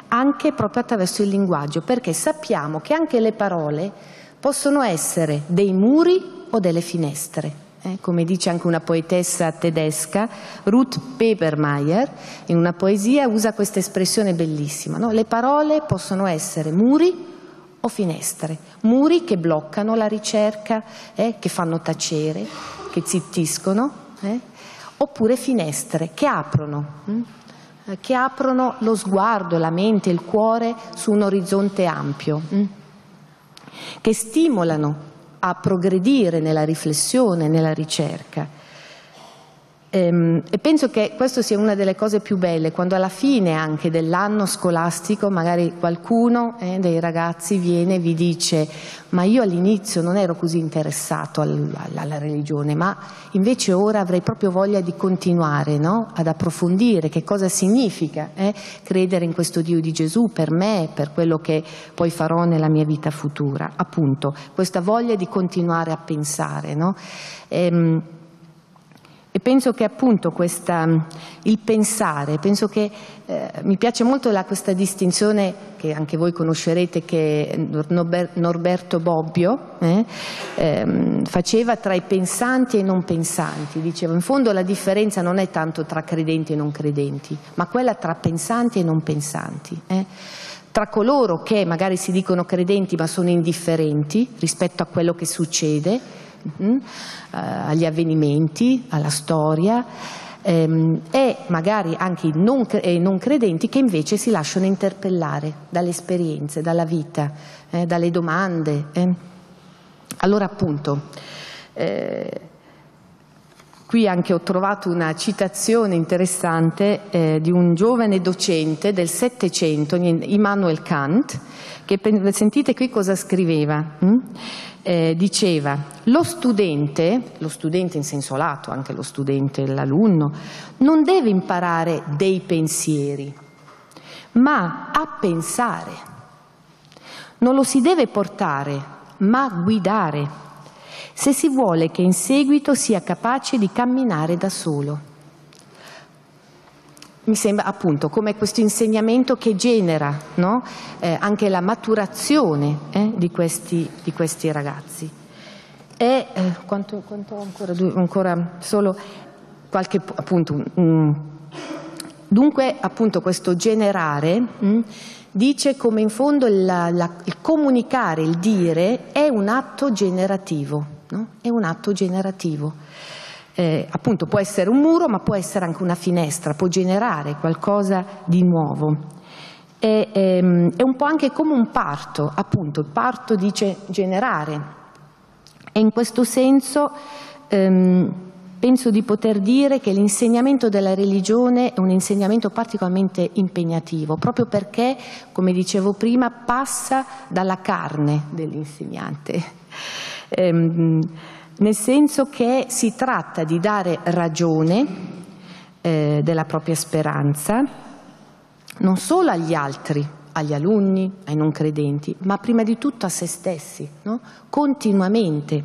anche proprio attraverso il linguaggio, perché sappiamo che anche le parole possono essere dei muri o delle finestre. Come dice anche una poetessa tedesca, Ruth Pebermeier, in una poesia usa questa espressione bellissima, no? Le parole possono essere muri o finestre, muri che bloccano la ricerca, che fanno tacere, che zittiscono, oppure finestre che aprono lo sguardo, la mente, il cuore su un orizzonte ampio, che stimolano a progredire nella riflessione, nella ricerca. E penso che questo sia una delle cose più belle, quando alla fine anche dell'anno scolastico magari qualcuno dei ragazzi viene e vi dice: ma io all'inizio non ero così interessato alla religione, ma invece ora avrei proprio voglia di continuare, no? Ad approfondire che cosa significa credere in questo Dio di Gesù per me, per quello che poi farò nella mia vita futura. Appunto, questa voglia di continuare a pensare, no? E penso che appunto il pensare, penso che mi piace molto questa distinzione che anche voi conoscerete, che Norberto Bobbio faceva tra i pensanti e i non pensanti. Diceva, in fondo la differenza non è tanto tra credenti e non credenti, ma quella tra pensanti e non pensanti. Tra coloro che magari si dicono credenti ma sono indifferenti rispetto a quello che succede, agli avvenimenti, alla storia, e magari anche i non credenti che invece si lasciano interpellare dalle esperienze, dalla vita, dalle domande. Allora appunto, qui anche ho trovato una citazione interessante di un giovane docente del Settecento, Immanuel Kant, che sentite qui cosa scriveva. Diceva, lo studente in senso lato, anche lo studente, l'alunno, non deve imparare dei pensieri, ma a pensare. Non lo si deve portare, ma guidare, se si vuole che in seguito sia capace di camminare da solo. Mi sembra appunto come questo insegnamento che genera, no? Anche la maturazione di questi ragazzi. E quanto ancora solo qualche appunto. Dunque appunto questo generare dice come in fondo il comunicare, il dire è un atto generativo, no? È un atto generativo. Appunto può essere un muro, ma può essere anche una finestra, può generare qualcosa di nuovo. È un po' anche come un parto, appunto, il parto dice generare. E in questo senso penso di poter dire che l'insegnamento della religione è un insegnamento particolarmente impegnativo, proprio perché, come dicevo prima, passa dalla carne dell'insegnante. Nel senso che si tratta di dare ragione della propria speranza non solo agli altri, agli alunni, ai non credenti, ma prima di tutto a se stessi, no? Continuamente,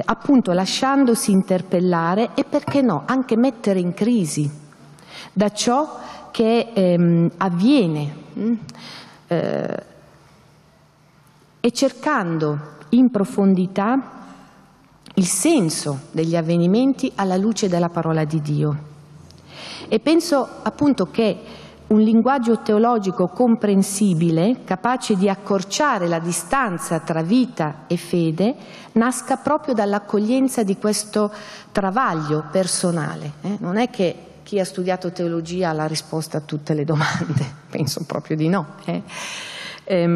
appunto lasciandosi interpellare e, perché no, anche mettere in crisi da ciò che avviene e cercando in profondità il senso degli avvenimenti alla luce della parola di Dio. E penso appunto che un linguaggio teologico comprensibile, capace di accorciare la distanza tra vita e fede, nasca proprio dall'accoglienza di questo travaglio personale. Non è che chi ha studiato teologia ha la risposta a tutte le domande, penso proprio di no. E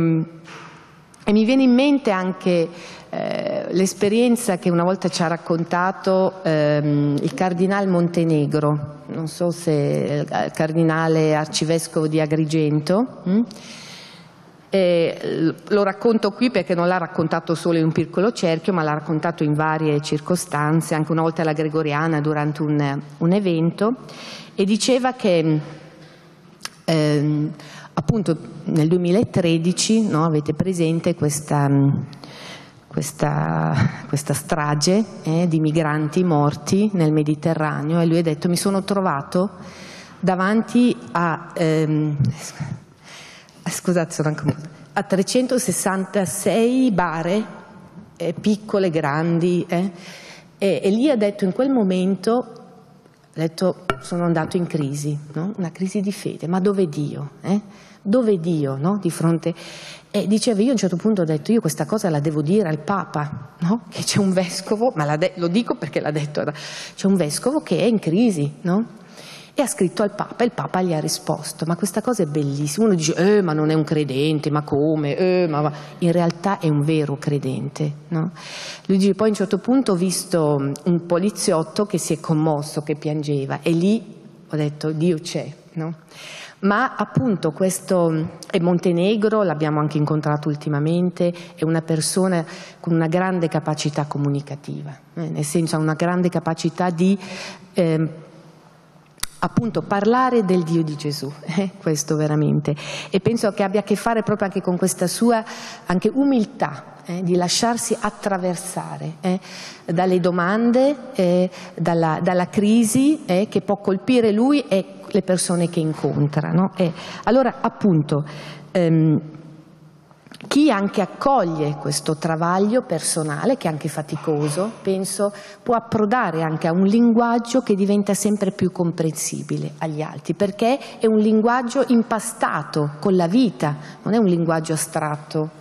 mi viene in mente anche l'esperienza che una volta ci ha raccontato il cardinale Montenegro, non so se il cardinale arcivescovo di Agrigento, lo racconto qui perché non l'ha raccontato solo in un piccolo cerchio, ma l'ha raccontato in varie circostanze, anche una volta alla Gregoriana durante un evento, e diceva che appunto nel 2013, no, avete presente questa strage di migranti morti nel Mediterraneo, e lui ha detto: mi sono trovato davanti a 366 bare, piccole, grandi, e lì ha detto, in quel momento sono andato in crisi, no? Una crisi di fede, ma dove Dio? Dove Dio, no? Di fronte. E diceva, io a un certo punto ho detto, io questa cosa la devo dire al Papa, no? Che c'è un vescovo, ma lo dico perché l'ha detto, c'è un vescovo che è in crisi, no? E ha scritto al Papa, e il Papa gli ha risposto, ma questa cosa è bellissima. Uno dice, ma non è un credente, ma come? Ma in realtà è un vero credente, no? Lui dice, poi a un certo punto ho visto un poliziotto che si è commosso, che piangeva, e lì ho detto, Dio c'è, no? Ma appunto questo è Montenegro, l'abbiamo anche incontrato ultimamente, è una persona con una grande capacità comunicativa, nel senso ha una grande capacità di appunto parlare del Dio di Gesù, questo veramente, e penso che abbia a che fare proprio anche con questa sua anche umiltà, di lasciarsi attraversare dalle domande, dalla crisi che può colpire lui e le persone che incontra, no? Allora appunto chi anche accoglie questo travaglio personale, che è anche faticoso, penso, può approdare anche a un linguaggio che diventa sempre più comprensibile agli altri, perché è un linguaggio impastato con la vita, non è un linguaggio astratto,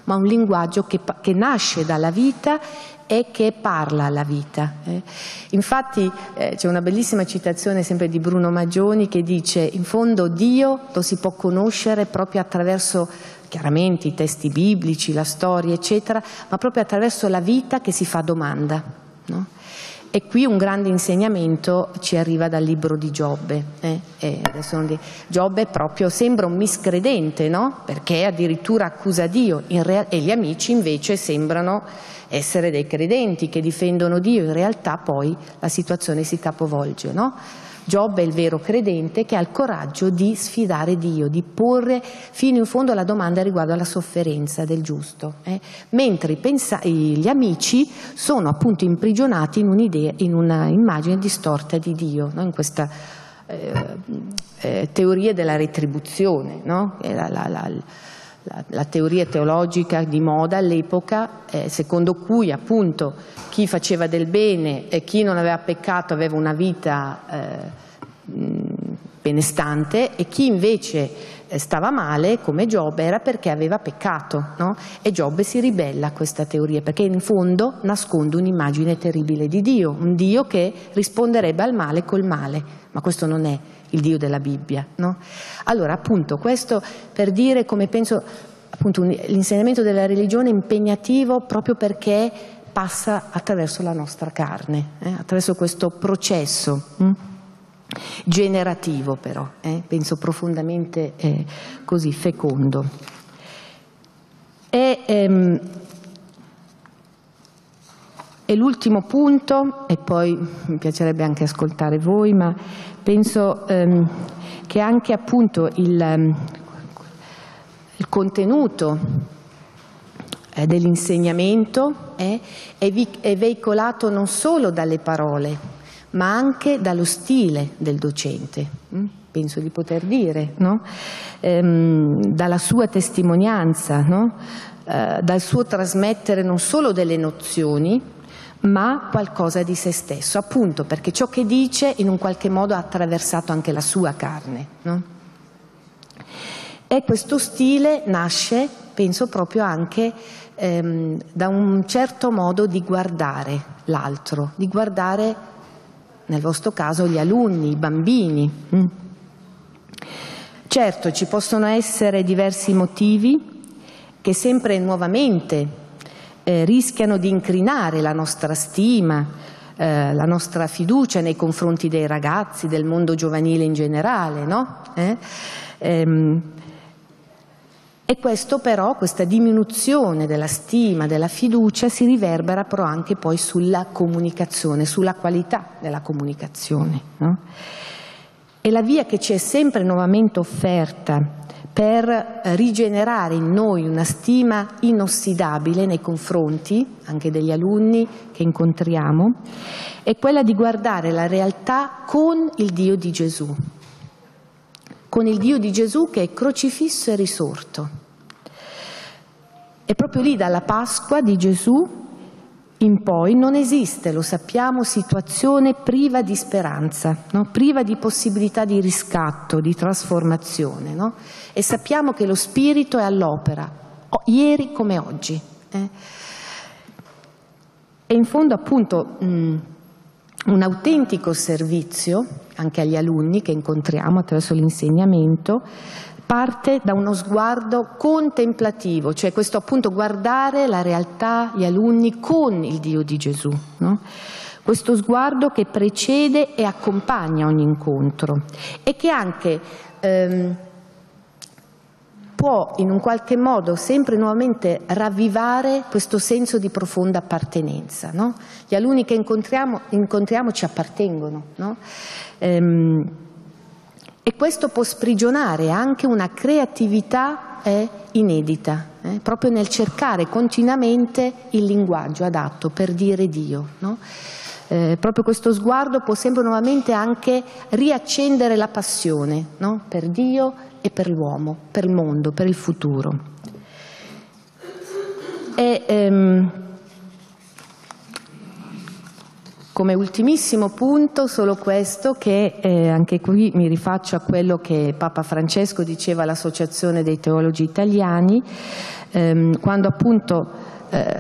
ma un linguaggio che nasce dalla vita e che parla alla vita. Infatti c'è una bellissima citazione sempre di Bruno Maggioni che dice: in fondo Dio lo si può conoscere proprio attraverso chiaramente i testi biblici, la storia eccetera, ma proprio attraverso la vita che si fa domanda, no? E qui un grande insegnamento ci arriva dal libro di Giobbe. Giobbe proprio sembra un miscredente, no? Perché addirittura accusa Dio, e gli amici invece sembrano essere dei credenti che difendono Dio. In realtà poi la situazione si capovolge, no? Giobbe è il vero credente che ha il coraggio di sfidare Dio, di porre fino in fondo la domanda riguardo alla sofferenza del giusto, mentre gli amici sono appunto imprigionati in un'idea, in una immagine distorta di Dio, no? In questa teoria della retribuzione, no? La teoria teologica di moda all'epoca, secondo cui appunto chi faceva del bene e chi non aveva peccato aveva una vita benestante, e chi invece stava male, come Giobbe, era perché aveva peccato, no? E Giobbe si ribella a questa teoria perché in fondo nasconde un'immagine terribile di Dio, un Dio che risponderebbe al male col male, ma questo non è il Dio della Bibbia, no? Allora appunto questo per dire come penso appunto l'insegnamento della religione è impegnativo proprio perché passa attraverso la nostra carne, attraverso questo processo generativo però, penso profondamente così fecondo. E l'ultimo punto, e poi mi piacerebbe anche ascoltare voi, ma penso che anche appunto il contenuto dell'insegnamento è veicolato non solo dalle parole, ma anche dallo stile del docente, penso di poter dire, no? Dalla sua testimonianza, no? Dal suo trasmettere non solo delle nozioni, ma qualcosa di se stesso, appunto perché ciò che dice in un qualche modo ha attraversato anche la sua carne, no? E questo stile nasce, penso, proprio anche da un certo modo di guardare l'altro, di guardare nel vostro caso gli alunni, i bambini. Certo, ci possono essere diversi motivi che sempre nuovamente rischiano di incrinare la nostra stima, la nostra fiducia nei confronti dei ragazzi, del mondo giovanile in generale, no? E questo però, questa diminuzione della stima, della fiducia si riverbera però anche poi sulla comunicazione, sulla qualità della comunicazione, no? E la via che ci è sempre nuovamente offerta per rigenerare in noi una stima inossidabile nei confronti anche degli alunni che incontriamo è quella di guardare la realtà con il Dio di Gesù, con il Dio di Gesù che è crocifisso e risorto. E proprio lì dalla Pasqua di Gesù in poi non esiste, lo sappiamo, situazione priva di speranza, no? Priva di possibilità di riscatto, di trasformazione, no? E sappiamo che lo Spirito è all'opera, ieri come oggi. E in fondo appunto un autentico servizio anche agli alunni che incontriamo attraverso l'insegnamento parte da uno sguardo contemplativo, cioè questo appunto guardare la realtà, gli alunni con il Dio di Gesù, no? Questo sguardo che precede e accompagna ogni incontro e che anche può in un qualche modo sempre nuovamente ravvivare questo senso di profonda appartenenza, no? Gli alunni che incontriamo ci appartengono, no? E questo può sprigionare anche una creatività inedita, proprio nel cercare continuamente il linguaggio adatto per dire Dio, no? Proprio questo sguardo può sempre nuovamente anche riaccendere la passione, no? Per Dio e per l'uomo, per il mondo, per il futuro. Come ultimissimo punto, solo questo, che anche qui mi rifaccio a quello che Papa Francesco diceva all'Associazione dei Teologi Italiani, quando appunto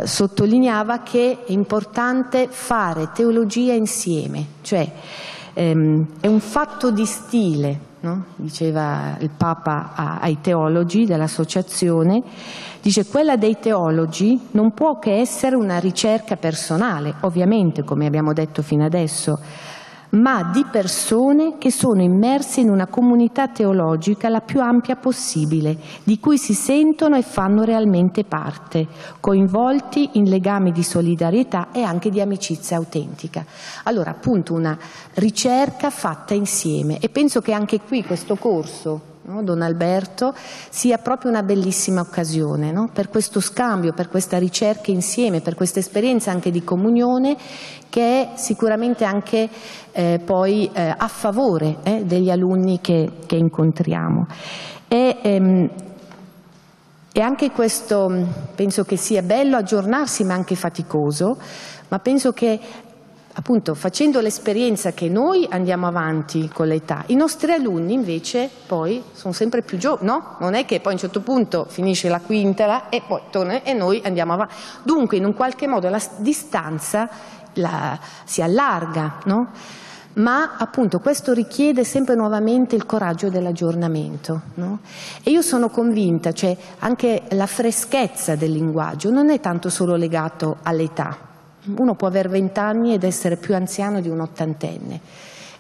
sottolineava che è importante fare teologia insieme, cioè è un fatto di stile, no? Diceva il Papa ai teologi dell'associazione, dice: quella dei teologi non può che essere una ricerca personale, ovviamente, come abbiamo detto fino adesso, ma di persone che sono immerse in una comunità teologica la più ampia possibile, di cui si sentono e fanno realmente parte, coinvolti in legami di solidarietà e anche di amicizia autentica. Allora, appunto, una ricerca fatta insieme, e penso che anche qui questo corso, no, Don Alberto, sia proprio una bellissima occasione, no? Per questo scambio, per questa ricerca insieme, per questa esperienza anche di comunione, che è sicuramente anche poi a favore degli alunni che incontriamo. E anche questo penso che sia bello aggiornarsi, ma anche faticoso, ma penso che appunto facendo l'esperienza che noi andiamo avanti con l'età, i nostri alunni invece poi sono sempre più giovani, no? Non è che poi a un certo punto finisce la quinta e poi torna e noi andiamo avanti. Dunque in un qualche modo la distanza si allarga, no? Ma appunto questo richiede sempre nuovamente il coraggio dell'aggiornamento, no? E io sono convinta, cioè anche la freschezza del linguaggio non è tanto solo legato all'età. Uno può avere 20 anni ed essere più anziano di un ottantenne.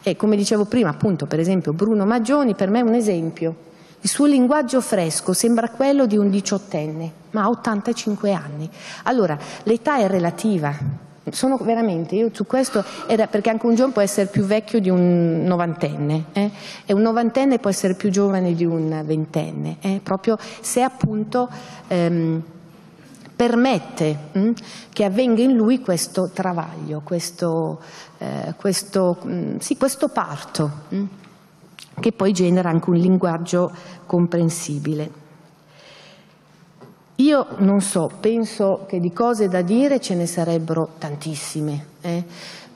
E come dicevo prima, appunto, per esempio Bruno Maggioni per me è un esempio. Il suo linguaggio fresco sembra quello di un diciottenne, ma ha 85 anni. Allora, l'età è relativa. Sono veramente, io su questo, perché anche un giovane può essere più vecchio di un novantenne, e un novantenne può essere più giovane di un ventenne, proprio se appunto permette che avvenga in lui questo travaglio, questo parto, che poi genera anche un linguaggio comprensibile. Io non so, penso che di cose da dire ce ne sarebbero tantissime,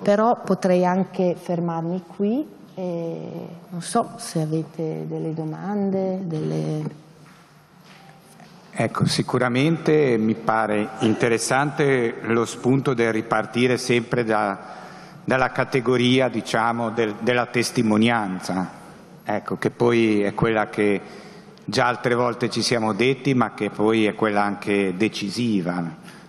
però potrei anche fermarmi qui e non so se avete delle domande, Ecco, sicuramente mi pare interessante lo spunto del ripartire sempre dalla categoria, diciamo, della testimonianza, ecco, che poi è quella che già altre volte ci siamo detti, ma che poi è quella anche decisiva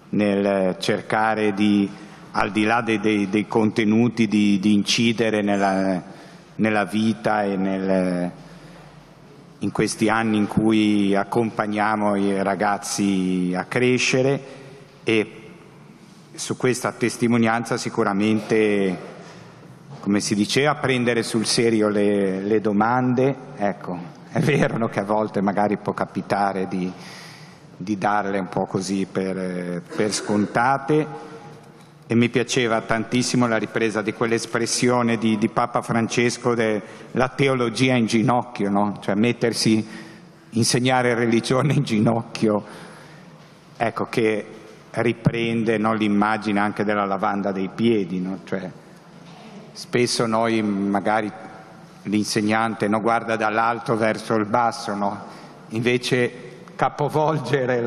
nel cercare di, al di là dei contenuti, di incidere nella vita e in questi anni in cui accompagniamo i ragazzi a crescere, e su questa testimonianza sicuramente, come si diceva, prendere sul serio le domande, ecco. È vero che a volte magari può capitare di darle un po' così per scontate, e mi piaceva tantissimo la ripresa di quell'espressione di Papa Francesco della teologia in ginocchio, no? Cioè insegnare religione in ginocchio, ecco, che riprende, no, l'immagine anche della lavanda dei piedi, no? Cioè, spesso noi magari l'insegnante guarda dall'alto verso il basso, no? Invece capovolgere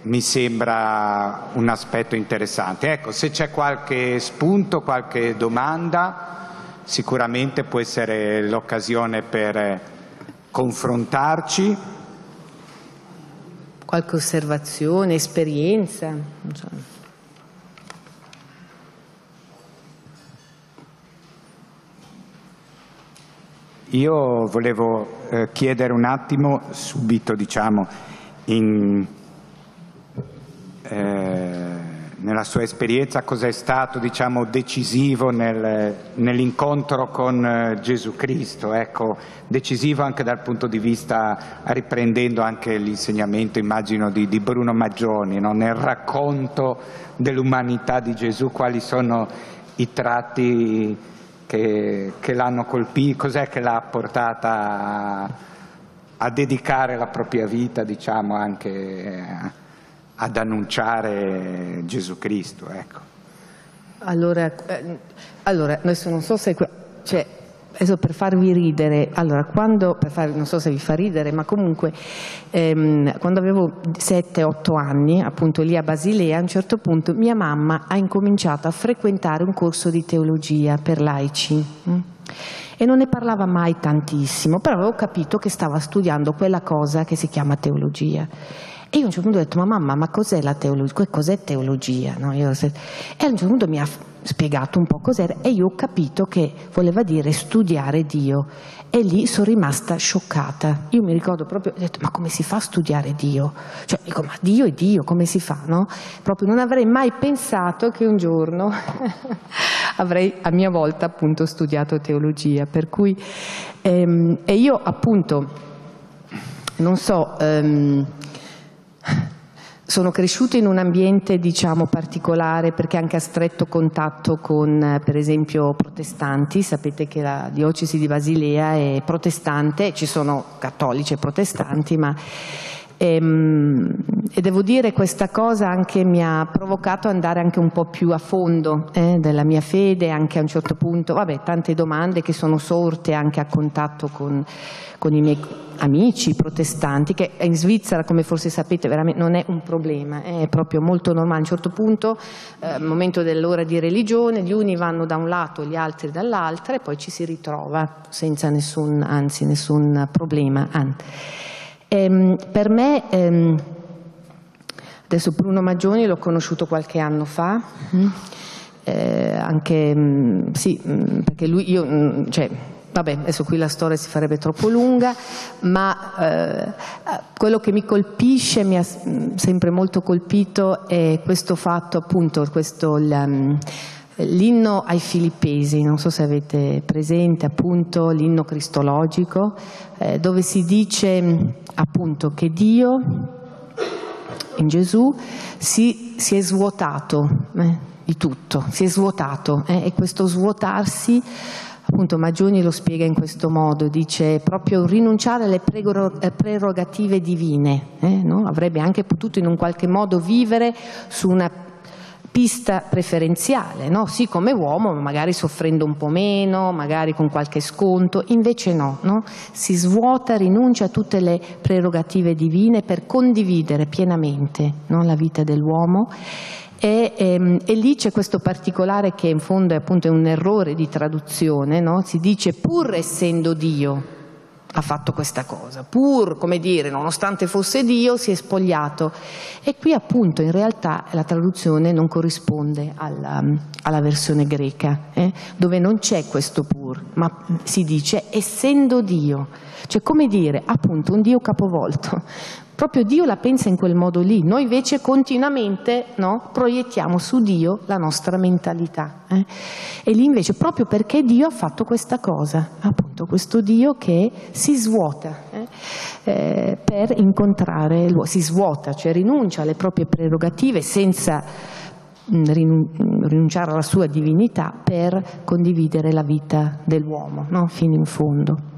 mi sembra un aspetto interessante. Ecco, se c'è qualche spunto, qualche domanda, sicuramente può essere l'occasione per confrontarci. Qualche osservazione, esperienza, non so. Io volevo chiedere un attimo, subito, diciamo, nella sua esperienza cos'è stato, diciamo, decisivo nell'incontro con Gesù Cristo, ecco, decisivo anche dal punto di vista, riprendendo anche l'insegnamento, immagino, di Bruno Maggioni, no? Nel racconto dell'umanità di Gesù, quali sono i tratti che l'hanno colpito, cos'è che l'ha portata a dedicare la propria vita, diciamo, anche ad annunciare Gesù Cristo, ecco. Allora adesso non so se, cioè, adesso per farvi ridere, allora non so se vi fa ridere, ma comunque quando avevo 7-8 anni, appunto lì a Basilea, a un certo punto mia mamma ha incominciato a frequentare un corso di teologia per laici. E non ne parlava mai tantissimo, però avevo capito che stava studiando quella cosa che si chiama teologia. E io a un certo punto ho detto: ma mamma, ma cos'è la teologia? Cos'è teologia? No? E a un certo punto mi ha spiegato un po' cos'era e io ho capito che voleva dire studiare Dio. E lì sono rimasta scioccata. Io mi ricordo proprio, ho detto: ma come si fa a studiare Dio? Cioè, dico, ma Dio è Dio, come si fa? No? Proprio non avrei mai pensato che un giorno avrei a mia volta appunto studiato teologia. Per cui, e io appunto, non so, sono cresciuta in un ambiente, diciamo, particolare, perché anche a stretto contatto con, per esempio, protestanti. Sapete che la diocesi di Basilea è protestante, ci sono cattolici e protestanti, ma e devo dire questa cosa anche mi ha provocato ad andare anche un po' più a fondo della mia fede, anche a un certo punto, vabbè, tante domande che sono sorte anche a contatto con i miei amici protestanti, che in Svizzera, come forse sapete, veramente non è un problema, è proprio molto normale. A un certo punto, al momento dell'ora di religione, gli uni vanno da un lato, gli altri dall'altra, e poi ci si ritrova senza nessun problema. Per me, adesso Bruno Maggioni l'ho conosciuto qualche anno fa, anche sì, perché lui, vabbè, adesso qui la storia si farebbe troppo lunga, ma quello che mi colpisce, mi ha sempre molto colpito, è questo fatto, appunto, l'inno ai Filippesi, non so se avete presente, appunto, l'inno cristologico, dove si dice appunto che Dio in Gesù si è svuotato di tutto, si è svuotato, e questo svuotarsi, appunto, Maggioni lo spiega in questo modo, dice proprio rinunciare alle prerogative divine, no? Avrebbe anche potuto in un qualche modo vivere su una pista preferenziale, no? Sì, come uomo, magari soffrendo un po' meno, magari con qualche sconto, invece no? Si svuota, rinuncia a tutte le prerogative divine per condividere pienamente, no? La vita dell'uomo. E lì c'è questo particolare che in fondo è appunto un errore di traduzione, no? Si dice pur essendo Dio ha fatto questa cosa, pur, come dire, nonostante fosse Dio si è spogliato, e qui appunto in realtà la traduzione non corrisponde alla versione greca, dove non c'è questo pur, ma si dice essendo Dio, cioè come dire appunto un Dio capovolto. Proprio Dio la pensa in quel modo lì, noi invece continuamente, no, proiettiamo su Dio la nostra mentalità. E lì invece, proprio perché Dio ha fatto questa cosa, appunto questo Dio che si svuota per incontrare l'uomo, si svuota, cioè rinuncia alle proprie prerogative senza rinunciare alla sua divinità per condividere la vita dell'uomo, no, fino in fondo.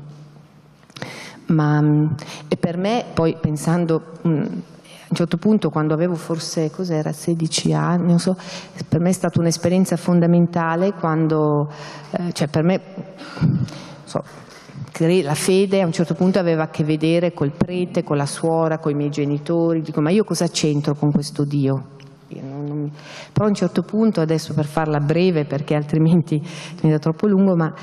E per me, poi pensando, a un certo punto, quando avevo forse, cos'era, 16 anni, non so, per me è stata un'esperienza fondamentale quando, cioè per me, la fede a un certo punto aveva a che vedere col prete, con la suora, con i miei genitori. Dico, ma io cosa c'entro con questo Dio? Però a un certo punto, adesso per farla breve perché altrimenti mi è troppo lungo, ma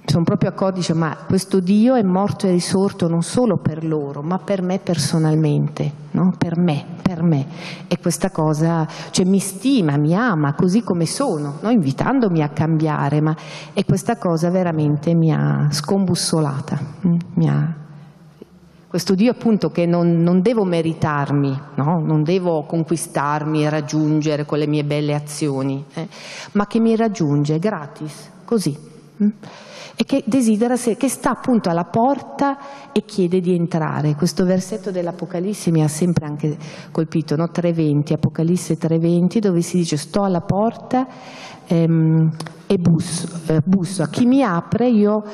sono proprio accorti, dice, ma questo Dio è morto e risorto non solo per loro, ma per me personalmente, no? Per me. E questa cosa, cioè, mi stima, mi ama così come sono, no? Invitandomi a cambiare, e questa cosa veramente mi ha scombussolata, questo Dio appunto che non devo meritarmi, no? Non devo conquistarmi e raggiungere con le mie belle azioni, ma che mi raggiunge gratis, così. E che desidera, che sta appunto alla porta e chiede di entrare. Questo versetto dell'Apocalisse mi ha sempre anche colpito, no? 3:20, Apocalisse 3:20, dove si dice: sto alla porta e busso, a chi mi apre io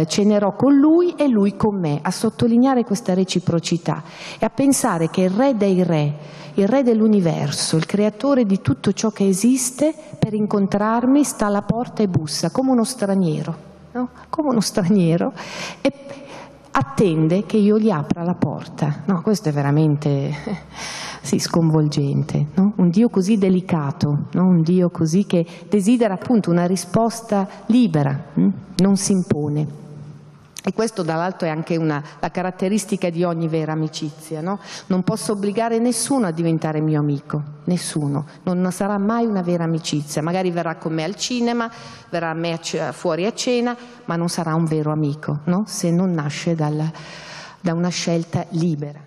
cenerò con lui e lui con me, a sottolineare questa reciprocità e a pensare che il Re dei Re, il Re dell'universo, il creatore di tutto ciò che esiste, per incontrarmi sta alla porta e bussa come uno straniero. No? Come uno straniero, e attende che io gli apra la porta. No, questo è veramente sì, sconvolgente, no? Un Dio così delicato, no? Un Dio così che desidera appunto una risposta libera, non si impone. E questo dall'altro è anche la caratteristica di ogni vera amicizia, no? Non posso obbligare nessuno a diventare mio amico, nessuno, non sarà mai una vera amicizia. Magari verrà con me al cinema, verrà a me fuori a cena, ma non sarà un vero amico, no? Se non nasce da una scelta libera.